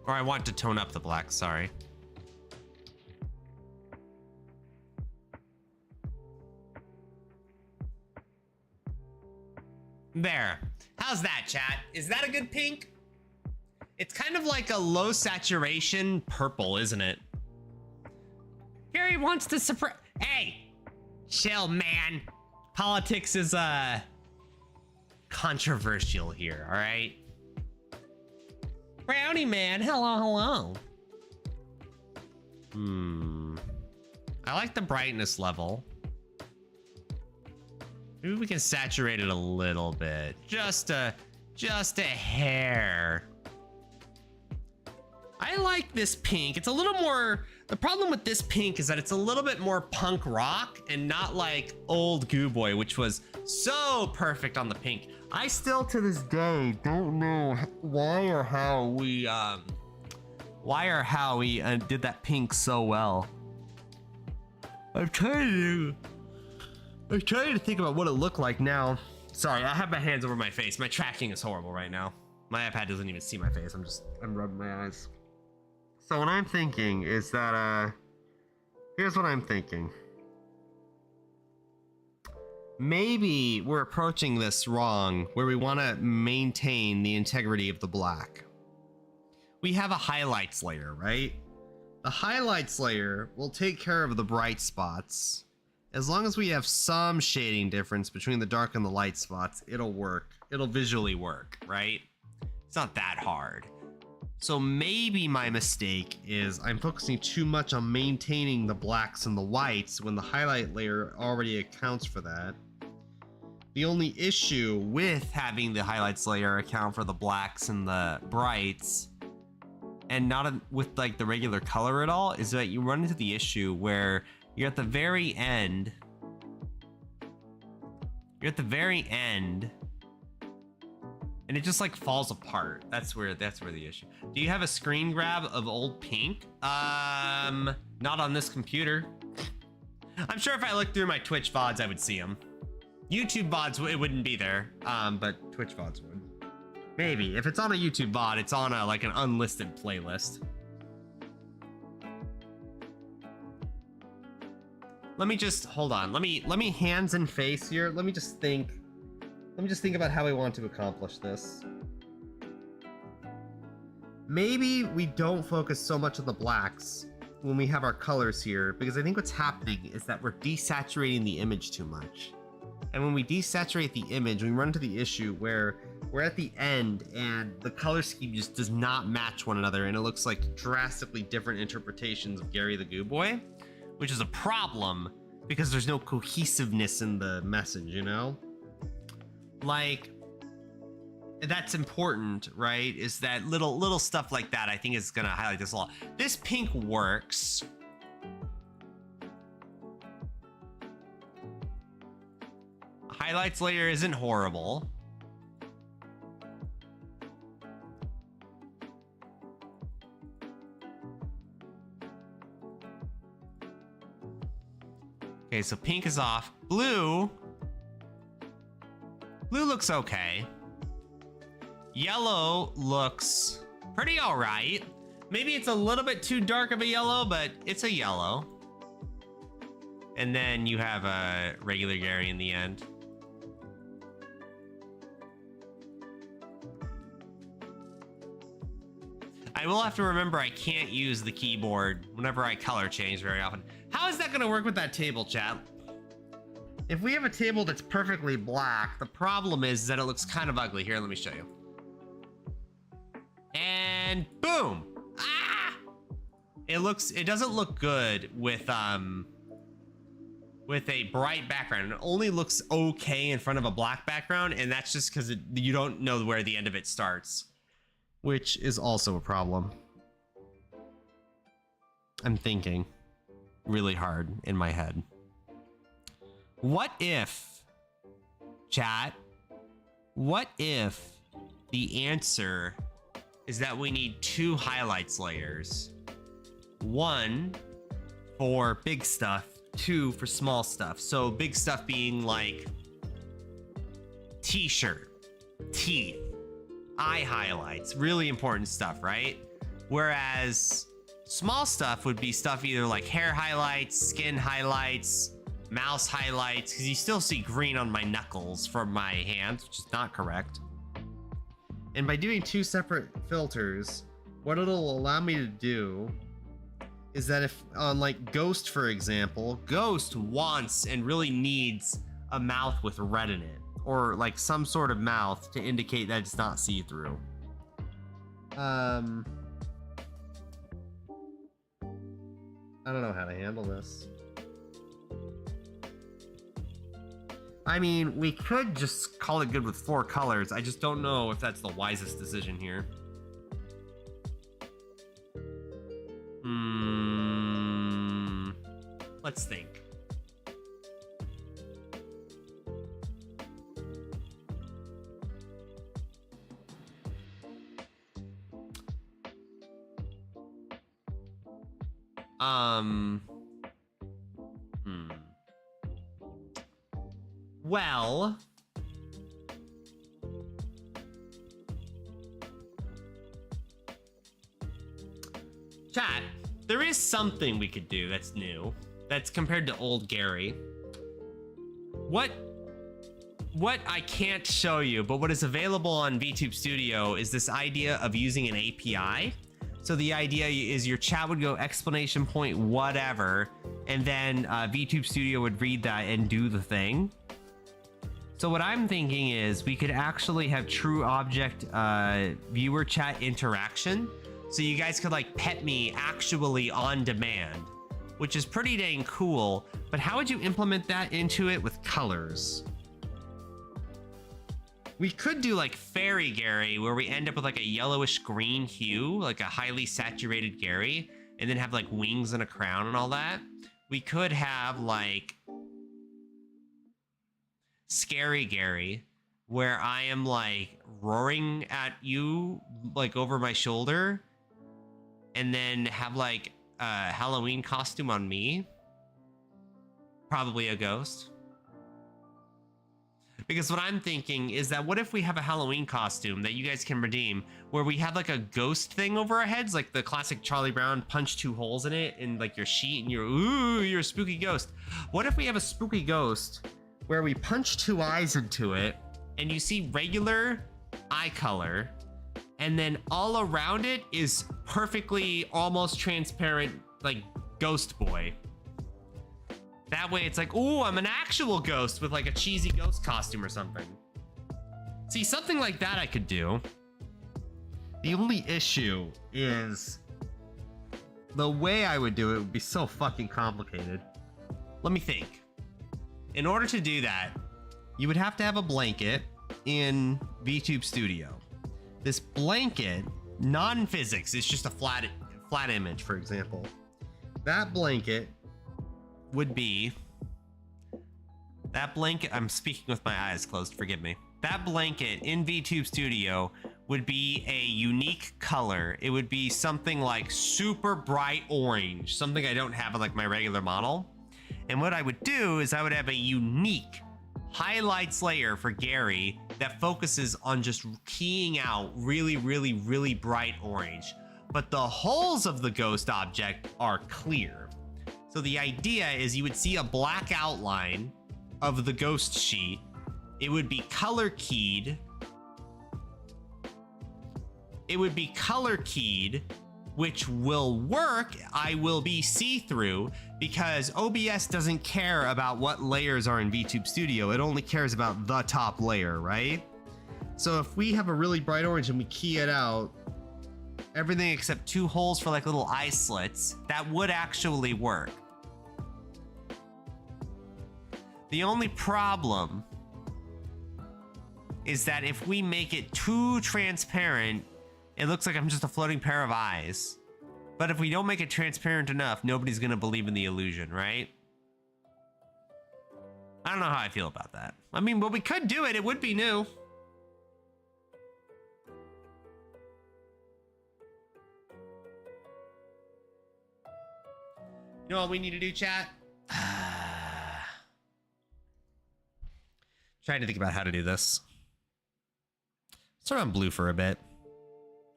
Or I want to tone up the blacks, sorry. There. How's that, chat? Is that a good pink? It's kind of like a low saturation purple, isn't it? Gary wants to suppress. Hey, chill, man. Politics is controversial here, all right? Brownie man, hello. I like the brightness level. Maybe we can saturate it a little bit. Just a hair. I like this pink. It's a little more, the problem with this pink is that it's a little bit more punk rock and not like old Goo Boy, which was so perfect on the pink. I still to this day don't know why or how we did that pink so well. I'm trying to think about what it looked like now. Sorry, I have my hands over my face. My tracking is horrible right now. My iPad doesn't even see my face. I'm rubbing my eyes. So what I'm thinking is that, here's what I'm thinking. Maybe we're approaching this wrong, where we want to maintain the integrity of the black. We have a highlights layer, right? The highlights layer will take care of the bright spots. As long as we have some shading difference between the dark and the light spots, it'll work. It'll visually work, right? It's not that hard. So maybe my mistake is I'm focusing too much on maintaining the blacks and the whites when the highlight layer already accounts for that. The only issue with having the highlights layer account for the blacks and the brights and not with like the regular color at all is that you run into the issue where you're at the very end. And it just like falls apart. That's where the issue. Do you have a screen grab of old pink? Not on this computer. I'm sure if I looked through my Twitch VODs, I would see them. YouTube VODs, it wouldn't be there, but Twitch VODs would. Maybe. If it's on a YouTube VOD, it's on a like an unlisted playlist. Let me just hold on. Let me hands and face here. Let me just think about how we want to accomplish this. Maybe we don't focus so much on the blacks when we have our colors here, because I think what's happening is that we're desaturating the image too much. And when we desaturate the image, we run into the issue where we're at the end and the color scheme just does not match one another, and it looks like drastically different interpretations of Gary the Goo Boy, which is a problem because there's no cohesiveness in the message, you know? Like, that's important, right? Is that little stuff like that I think is gonna highlight this a lot. This pink works. Highlights layer isn't horrible. Okay, so pink is off. Blue looks okay. Yellow looks pretty all right. Maybe it's a little bit too dark of a yellow, but it's a yellow. And then you have a regular Gary in the end. I will have to remember I can't use the keyboard whenever I color change very often. How is that gonna work with that table, chat? If we have a table that's perfectly black, the problem is that it looks kind of ugly. Here, let me show you. And boom! Ah! It doesn't look good with a bright background. It only looks okay in front of a black background, and that's just because you don't know where the end of it starts, which is also a problem. I'm thinking really hard in my head. What if, chat, what if the answer is that we need 2 highlights layers? 1 for big stuff, 2 for small stuff. So big stuff being like t-shirt, teeth, eye highlights, really important stuff, right? Whereas small stuff would be stuff either like hair highlights, skin highlights, mouse highlights, because you still see green on my knuckles from my hands, which is not correct. And by doing 2 separate filters, what it'll allow me to do is that if on like Ghost, for example, Ghost wants and really needs a mouth with red in it, or like some sort of mouth to indicate that it's not see-through. I don't know how to handle this. I mean, we could just call it good with 4 colors. I just don't know if that's the wisest decision here. Let's think. Well, chat, there is something we could do that's new, that's compared to old Gary. What I can't show you, but what is available on VTube Studio is this idea of using an API. So the idea is your chat would go exclamation point whatever, and then VTube Studio would read that and do the thing. So what I'm thinking is we could actually have true object viewer chat interaction. So you guys could like pet me actually on demand, which is pretty dang cool. But how would you implement that into it with colors? We could do like Fairy Gary, where we end up with like a yellowish green hue, like a highly saturated Gary, and then have like wings and a crown and all that. We could have like Scary Gary, where I am like roaring at you like over my shoulder, and then have like a Halloween costume on me, probably a ghost. Because what I'm thinking is that what if we have a Halloween costume that you guys can redeem, where we have like a ghost thing over our heads, like the classic Charlie Brown punch 2 holes in it in like your sheet, and you're a spooky ghost. What if we have a spooky ghost where we punch 2 eyes into it, and you see regular eye color, and then all around it is perfectly almost transparent, like Ghost Boy. That way it's like, ooh, I'm an actual ghost with like a cheesy ghost costume or something. See, something like that I could do. The only issue is the way I would do it would be so fucking complicated. Let me think. In order to do that, you would have to have a blanket in VTube Studio. This blanket, non-physics, it's just a flat image, for example. That blanket would be, I'm speaking with my eyes closed, forgive me. That blanket in VTube Studio would be a unique color. It would be something like super bright orange, something I don't have in like my regular model. And what I would do is I would have a unique highlights layer for Gary that focuses on just keying out really, really, really bright orange. But the holes of the ghost object are clear. So the idea is you would see a black outline of the ghost sheet. It would be color keyed. Which will work. I will be see-through because OBS doesn't care about what layers are in VTube Studio. It only cares about the top layer, right? So if we have a really bright orange and we key it out, everything except 2 holes for like little eye slits, that would actually work. The only problem is that if we make it too transparent, it looks like I'm just a floating pair of eyes. But if we don't make it transparent enough, nobody's gonna believe in the illusion, right? I don't know how I feel about that. I mean, but we could do it. It would be new. You know what we need to do, chat? Trying to think about how to do this. Start on blue for a bit.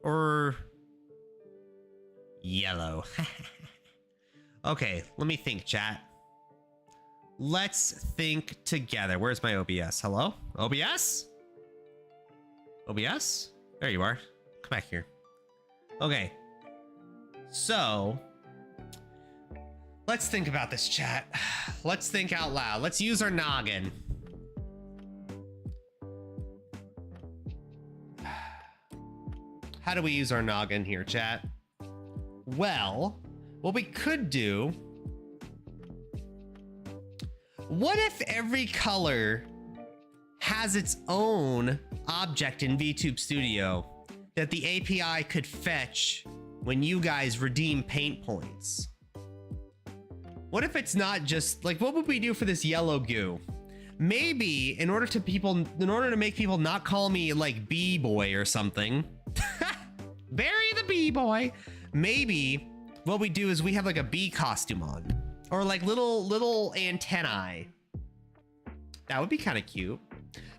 Or yellow. Okay, let me think, chat. Let's think together. Where's my OBS? Hello? OBS? OBS? There you are. Come back here. Okay. So, let's think about this, chat. Let's think out loud. Let's use our noggin. How do we use our noggin here, chat? Well, what we could do... What if every color has its own object in VTube Studio that the API could fetch when you guys redeem paint points? What if it's not just like, what would we do for this yellow goo? Maybe in order to make people not call me like B-boy or something, bury the B-boy. Maybe what we do is we have like a bee costume on, or like little antennae. That would be kind of cute.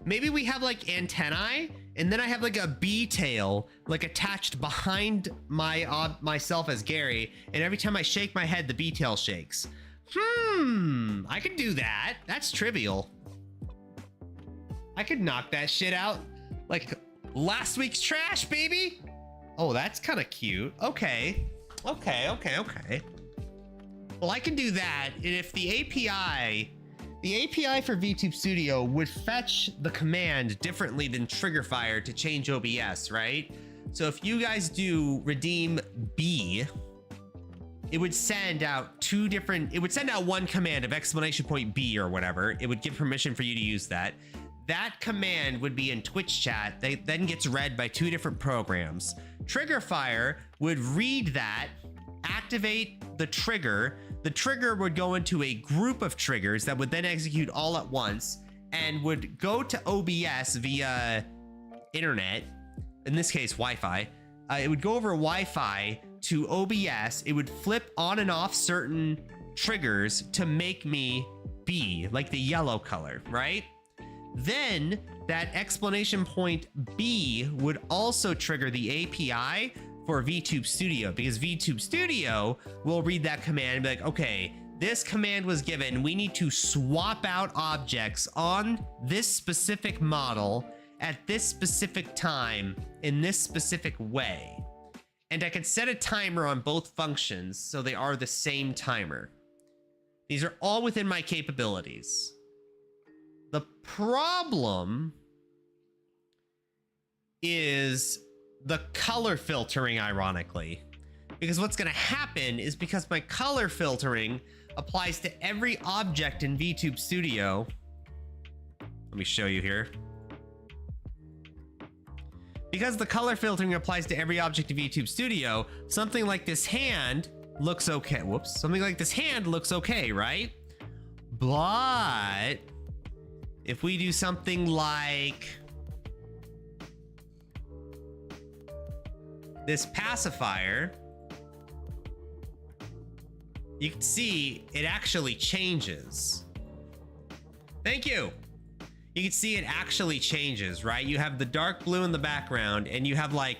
Maybe we have like antennae, and then I have like a bee tail like attached behind myself as Gary, and every time I shake my head, the bee tail shakes. I could do that. That's trivial. I could knock that shit out like last week's trash, baby. Oh, that's kind of cute. Okay. Well, I can do that. And if the API for VTube Studio would fetch the command differently than Triggerfire to change OBS, right? So if you guys do redeem B, it would send out one command of exclamation point B or whatever. It would give permission for you to use that. That command would be in Twitch chat. That then gets read by 2 different programs. Triggerfire would read that, activate the trigger. The trigger would go into a group of triggers that would then execute all at once and would go to OBS via internet, in this case, Wi-Fi. It would go over Wi-Fi to OBS. It would flip on and off certain triggers to make me B, like the yellow color, right? Then that exclamation point B would also trigger the API for VTube Studio, because VTube Studio will read that command and be like, okay, this command was given. We need to swap out objects on this specific model at this specific time in this specific way. And I can set a timer on both functions so they are the same timer. These are all within my capabilities. The problem is the color filtering, ironically. Because what's going to happen is, because my color filtering applies to every object in VTube Studio. Let me show you here. Because the color filtering applies to every object in VTube Studio, something like this hand looks okay. Whoops. Something like this hand looks okay, right? But if we do something like this pacifier, you can see it actually changes. Thank you. You can see it actually changes, right? You have the dark blue in the background, and you have like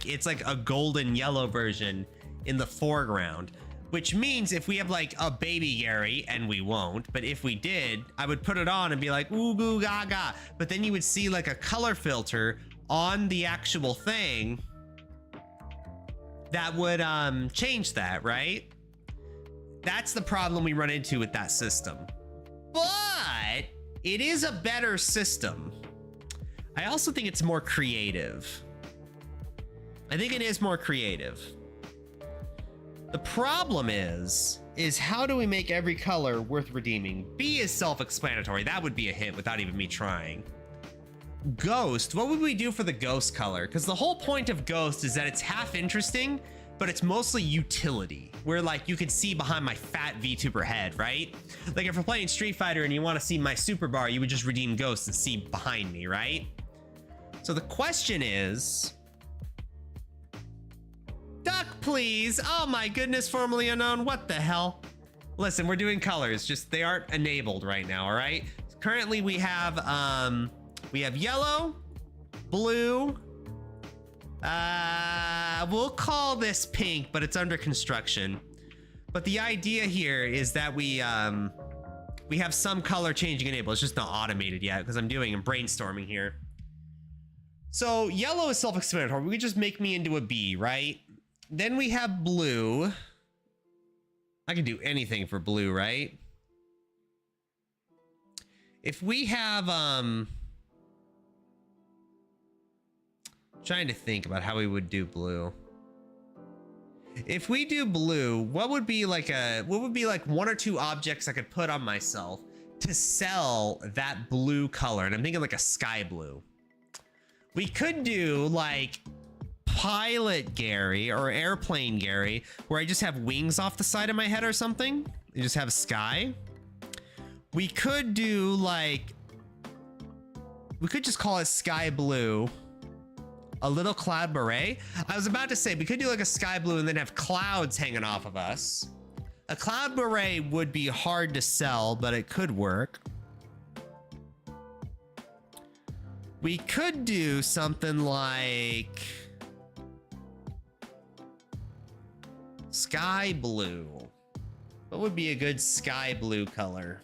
it's like a golden yellow version in the foreground, which means if we have like a baby Gary, and we won't, but if we did, I would put it on and be like, ooh, goo, gaga. But then you would see like a color filter on the actual thing that would change that, right? That's the problem we run into with that system. But it is a better system. I also think it's more creative. I think it is more creative. The problem is how do we make every color worth redeeming? B is self-explanatory. That would be a hit without even me trying. Ghost, what would we do for the ghost color? Because the whole point of ghost is that it's half interesting, but it's mostly utility, where like you could see behind my fat VTuber head, right? Like if we're playing Street Fighter and you want to see my super bar, you would just redeem ghost and see behind me, right? So the question is, duck please. Oh my goodness, formerly unknown, what the hell? Listen, we're doing colors, just they aren't enabled right now, all right? Currently we have yellow, blue, we'll call this pink, but it's under construction. But the idea here is that we have some color changing enabled. It's just not automated yet because I'm brainstorming here. So yellow is self-explanatory. We could just make me into a bee, right? Then we have blue. I can do anything for blue, right? If we have Trying to think about how we would do blue. If we do blue, what would be like one or two objects I could put on myself to sell that blue color? And I'm thinking like a sky blue. We could do like Pilot Gary or Airplane Gary, where I just have wings off the side of my head or something. You just have sky. We could do like, we could just call it sky blue. A little cloud beret. I was about to say we could do like a sky blue and then have clouds hanging off of us. A cloud beret would be hard to sell, but it could work. We could do something like sky blue. What would be a good sky blue color?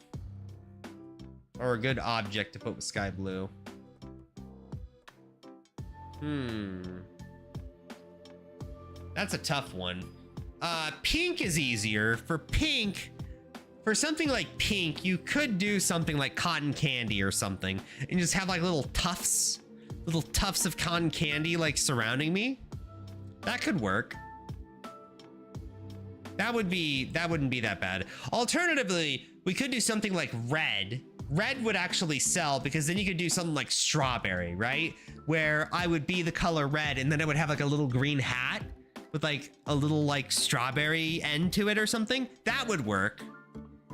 Or a good object to put with sky blue? That's a tough one. Pink is easier. For pink, for something like pink, you could do something like cotton candy or something and just have like little tufts of cotton candy like surrounding me. That could work. That wouldn't be that bad. Alternatively, we could do something like red. Red would actually sell because then you could do something like strawberry, right? Where I would be the color red and then I would have like a little green hat with like a little like strawberry end to it or something. That would work.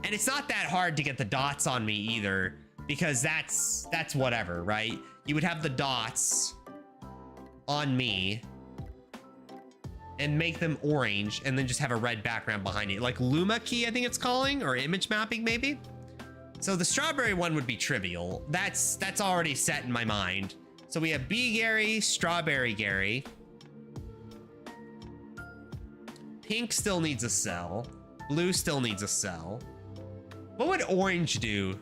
And it's not that hard to get the dots on me either, because that's whatever, right? You would have the dots on me and make them orange and then just have a red background behind it. Like Luma key, I think it's calling, or image mapping maybe. So the strawberry one would be trivial. That's already set in my mind. So we have Bee Gary, Strawberry Gary. Pink still needs a cell. Blue still needs a cell. What would orange do?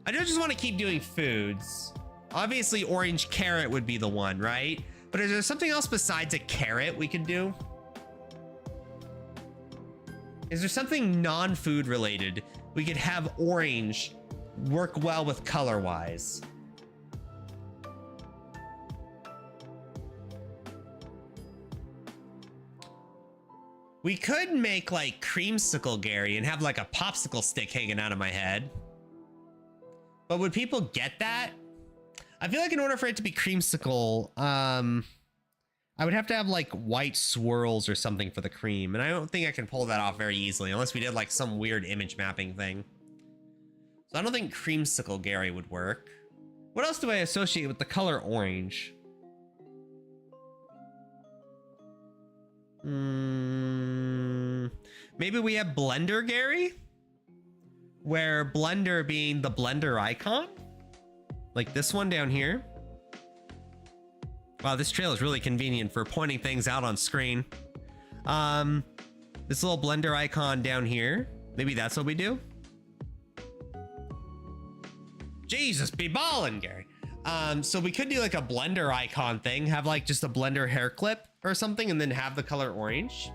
I don't just want to keep doing foods. Obviously orange carrot would be the one, right? But is there something else besides a carrot we could do? Is there something non-food related we could have orange work well with color-wise? We could make like creamsicle Gary and have like a popsicle stick hanging out of my head. But would people get that? I feel like in order for it to be creamsicle, I would have to have like white swirls or something for the cream. And I don't think I can pull that off very easily unless we did like some weird image mapping thing. So I don't think creamsicle Gary would work. What else do I associate with the color orange? Maybe we have Blender Gary, where Blender being the blender icon, like this one down here. Wow, this trail is really convenient for pointing things out on screen. This little blender icon down here, maybe that's what we do. Jesus, be ballin', Gary. So we could do like a blender icon thing, have like just a blender hair clip or something, and then have the color orange.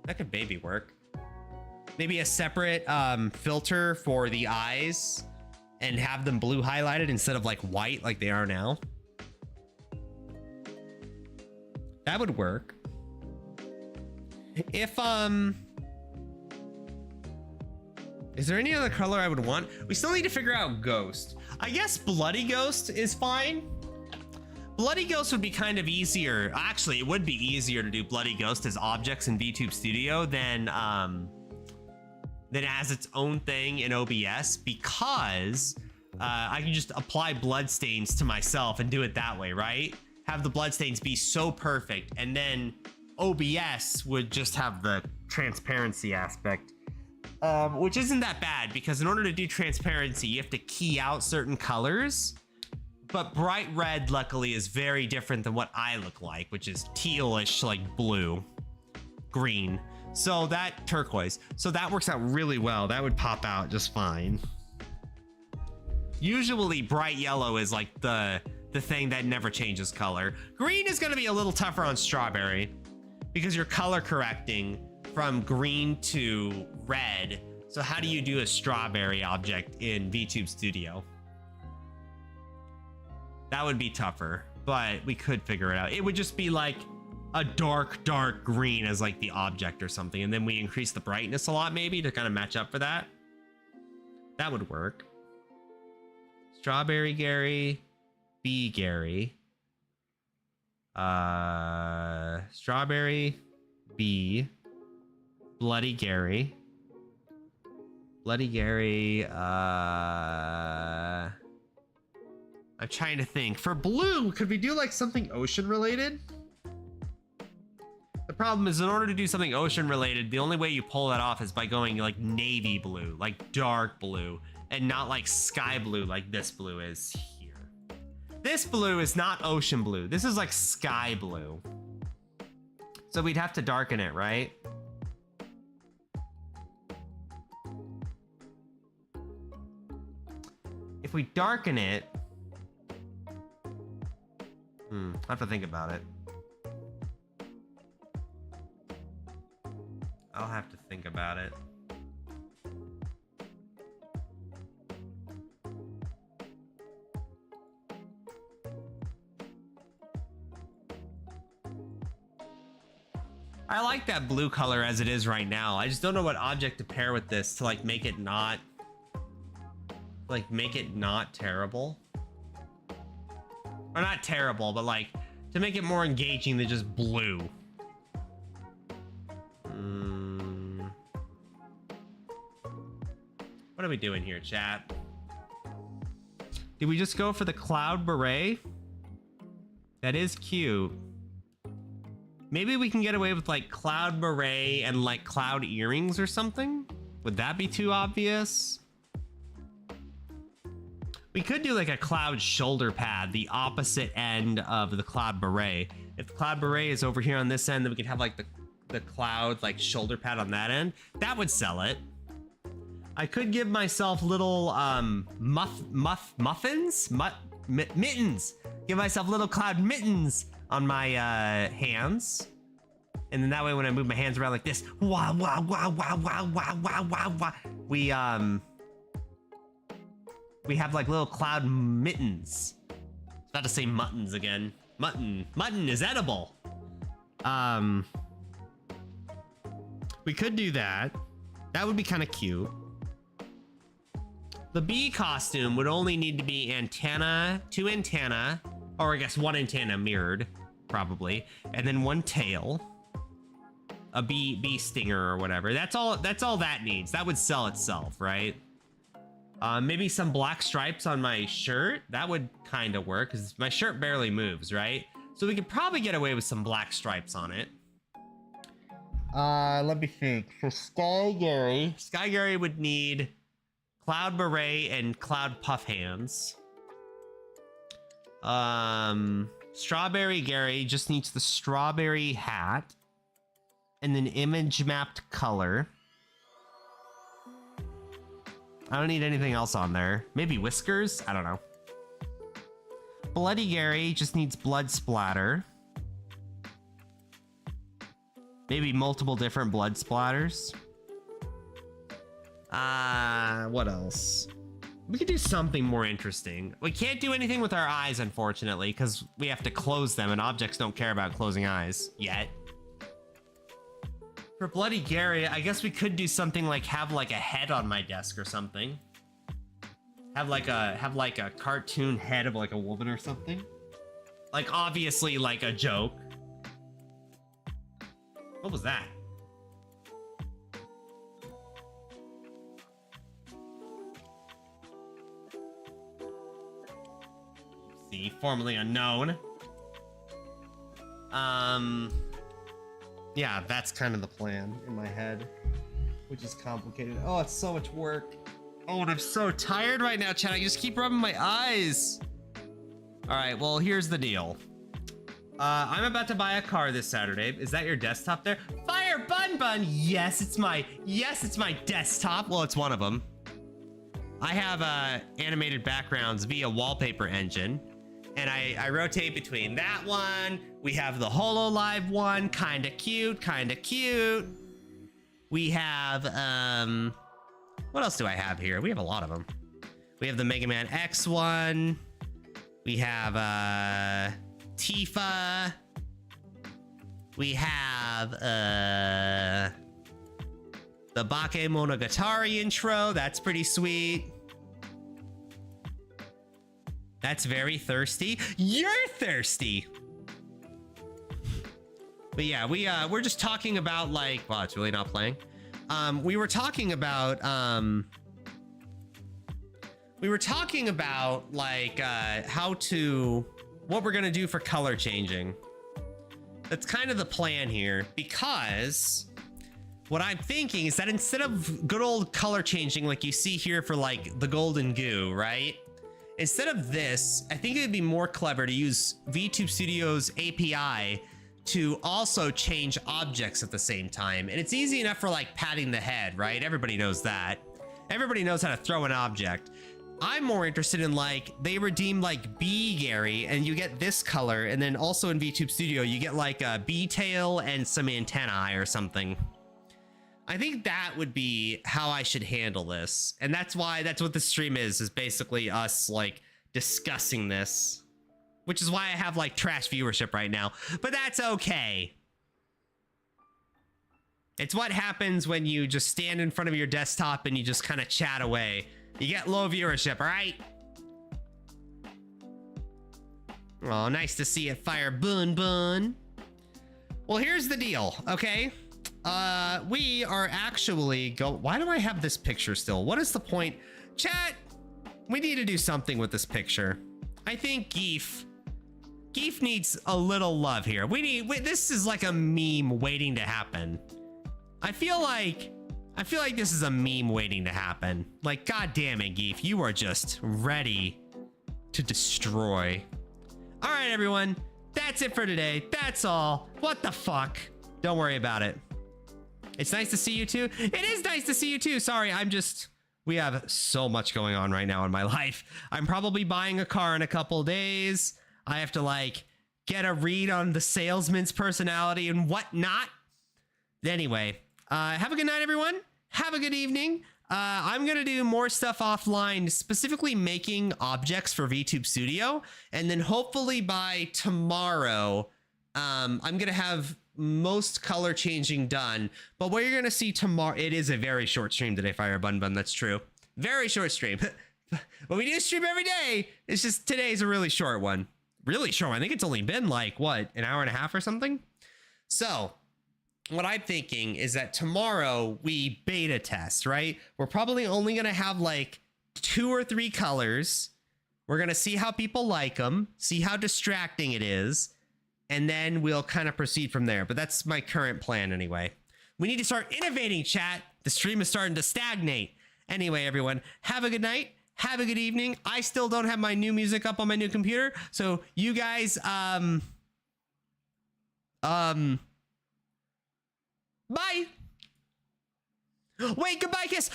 That could maybe work. Maybe a separate filter for the eyes and have them blue highlighted instead of like white like they are now. That would work. If is there any other color I would want? We still need to figure out Ghost. I guess Bloody Ghost is fine. Bloody Ghost would be kind of easier. Actually, it would be easier to do Bloody Ghost as objects in VTube Studio than as its own thing in OBS, because I can just apply bloodstains to myself and do it that way, right? Have the bloodstains be so perfect, and then OBS would just have the transparency aspect. Which isn't that bad, because in order to do transparency, you have to key out certain colors. But bright red, luckily, is very different than what I look like, which is tealish, like blue, green. So that turquoise. So that works out really well. That would pop out just fine. Usually bright yellow is like the thing that never changes color. Green is going to be a little tougher on strawberry because you're color correcting from green to red. So how do you do a strawberry object in VTube Studio? That would be tougher. but we could figure it out. It would just be like a dark green as like the object or something, and then we increase the brightness a lot maybe to kind of match up for that. That would work. Strawberry Gary, B Gary. Strawberry, B, Bloody Gary. Bloody Gary, I'm trying to think. For blue, could we do like something ocean related? The problem is, in order to do something ocean related, the only way you pull that off is by going like navy blue, like dark blue, and not like sky blue like this blue is here. This blue is not ocean blue. This is like sky blue. So we'd have to darken it, right? If we darken it, I have to think about it. I'll have to think about it. I like that blue color as it is right now. I just don't know what object to pair with this to like make it not terrible. Or not terrible, but like to make it more engaging than just blue. What are we doing here, chat? Did we just go for the cloud beret? That is cute. Maybe we can get away with like cloud beret and like cloud earrings or something? Would that be too obvious? We could do like a cloud shoulder pad, the opposite end of the cloud beret. If the cloud beret is over here on this end, then we could have like the cloud like shoulder pad on that end. That would sell it. I could give myself little mittens. Give myself little cloud mittens on my hands. And then that way when I move my hands around like this, wah, wah, wah, wah, wah, wah, wah, wah, wah, we have like little cloud mittens. About to say muttons again. Mutton is edible. We could do that. That would be kind of cute. The bee costume would only need to be antenna, 2 antenna, or I guess 1 antenna mirrored, probably, and then 1 tail. A bee stinger or whatever. That's all that needs. That would sell itself, right? Maybe some black stripes on my shirt. That would kind of work because my shirt barely moves, right? So we could probably get away with some black stripes on it. Let me think. For Sky Gary would need cloud beret and cloud puff hands. Strawberry Gary just needs the strawberry hat and then image mapped color. I don't need anything else on there. Maybe whiskers? I don't know. Bloody Gary just needs blood splatter. Maybe multiple different blood splatters. What else? We could do something more interesting. We can't do anything with our eyes, unfortunately, because we have to close them, and objects don't care about closing eyes yet. For Bloody Gary, I guess we could do something like have like a head on my desk or something. Have like a cartoon head of like a woman or something. Like obviously like a joke. What was that? See, formerly unknown. Yeah, that's kind of the plan in my head, which is complicated. Oh, it's so much work. Oh, and I'm so tired right now, Chad. I just keep rubbing my eyes. All right, well, here's the deal. I'm about to buy a car this Saturday. Is that your desktop there? Fire Bun. Yes, it's my desktop. Well, it's one of them. I have animated backgrounds via wallpaper engine. And I rotate between that one. We have the HoloLive one, kinda cute. We have, what else do I have here? We have a lot of them. We have the Mega Man X one. We have, Tifa. We have the Bakemonogatari intro. That's pretty sweet. That's very thirsty. You're thirsty. But yeah, we're just talking about like, wow, it's really not playing. We were talking about like what we're gonna do for color changing. That's kind of the plan here, because what I'm thinking is that instead of good old color changing like you see here for like the golden goo, right? Instead of this, I think it'd be more clever to use VTube Studio's API to also change objects at the same time. And it's easy enough for like patting the head, right? Everybody knows that. Everybody knows how to throw an object. I'm more interested in like, they redeem like bee Gary and you get this color. And then also in VTube Studio, you get like a bee tail and some antennae or something. I think that would be how I should handle this. And that's what the stream is basically us like discussing this, which is why I have like trash viewership right now, but that's okay. It's what happens when you just stand in front of your desktop and you just kind of chat away. You get low viewership, all right? Oh, nice to see it fire, Boon Boon. Well, here's the deal, okay? We are actually why do I have this picture still? What is the point? Chat, we need to do something with this picture. I think Geef needs a little love here. This is like a meme waiting to happen. I feel like this is a meme waiting to happen. Like, god damn it, Geef, you are just ready to destroy. All right, everyone, that's it for today. That's all. What the fuck? Don't worry about it. It's nice to see you too. It is nice to see you too. Sorry, we have so much going on right now in my life. I'm probably buying a car in a couple days. I have to like get a read on the salesman's personality and whatnot. Anyway, have a good night, everyone. Have a good evening. I'm gonna do more stuff offline, specifically making objects for VTube Studio. And then hopefully by tomorrow, I'm gonna have most color changing done. But what you're gonna see tomorrow, it is a very short stream today, Fire Bun Bun, that's true. Very short stream. But we do stream every day. It's just today's a really short one. Really short. I think it's only been like, what, an hour and a half or something? So what I'm thinking is that tomorrow we beta test, right? We're probably only gonna have like 2 or 3 colors. We're gonna see how people like them, see how distracting it is, and then we'll kind of proceed from there. But that's my current plan anyway. We need to start innovating, chat. The stream is starting to stagnate. Anyway, everyone, have a good night. Have a good evening. I still don't have my new music up on my new computer. So you guys, bye. Wait, goodbye, kiss.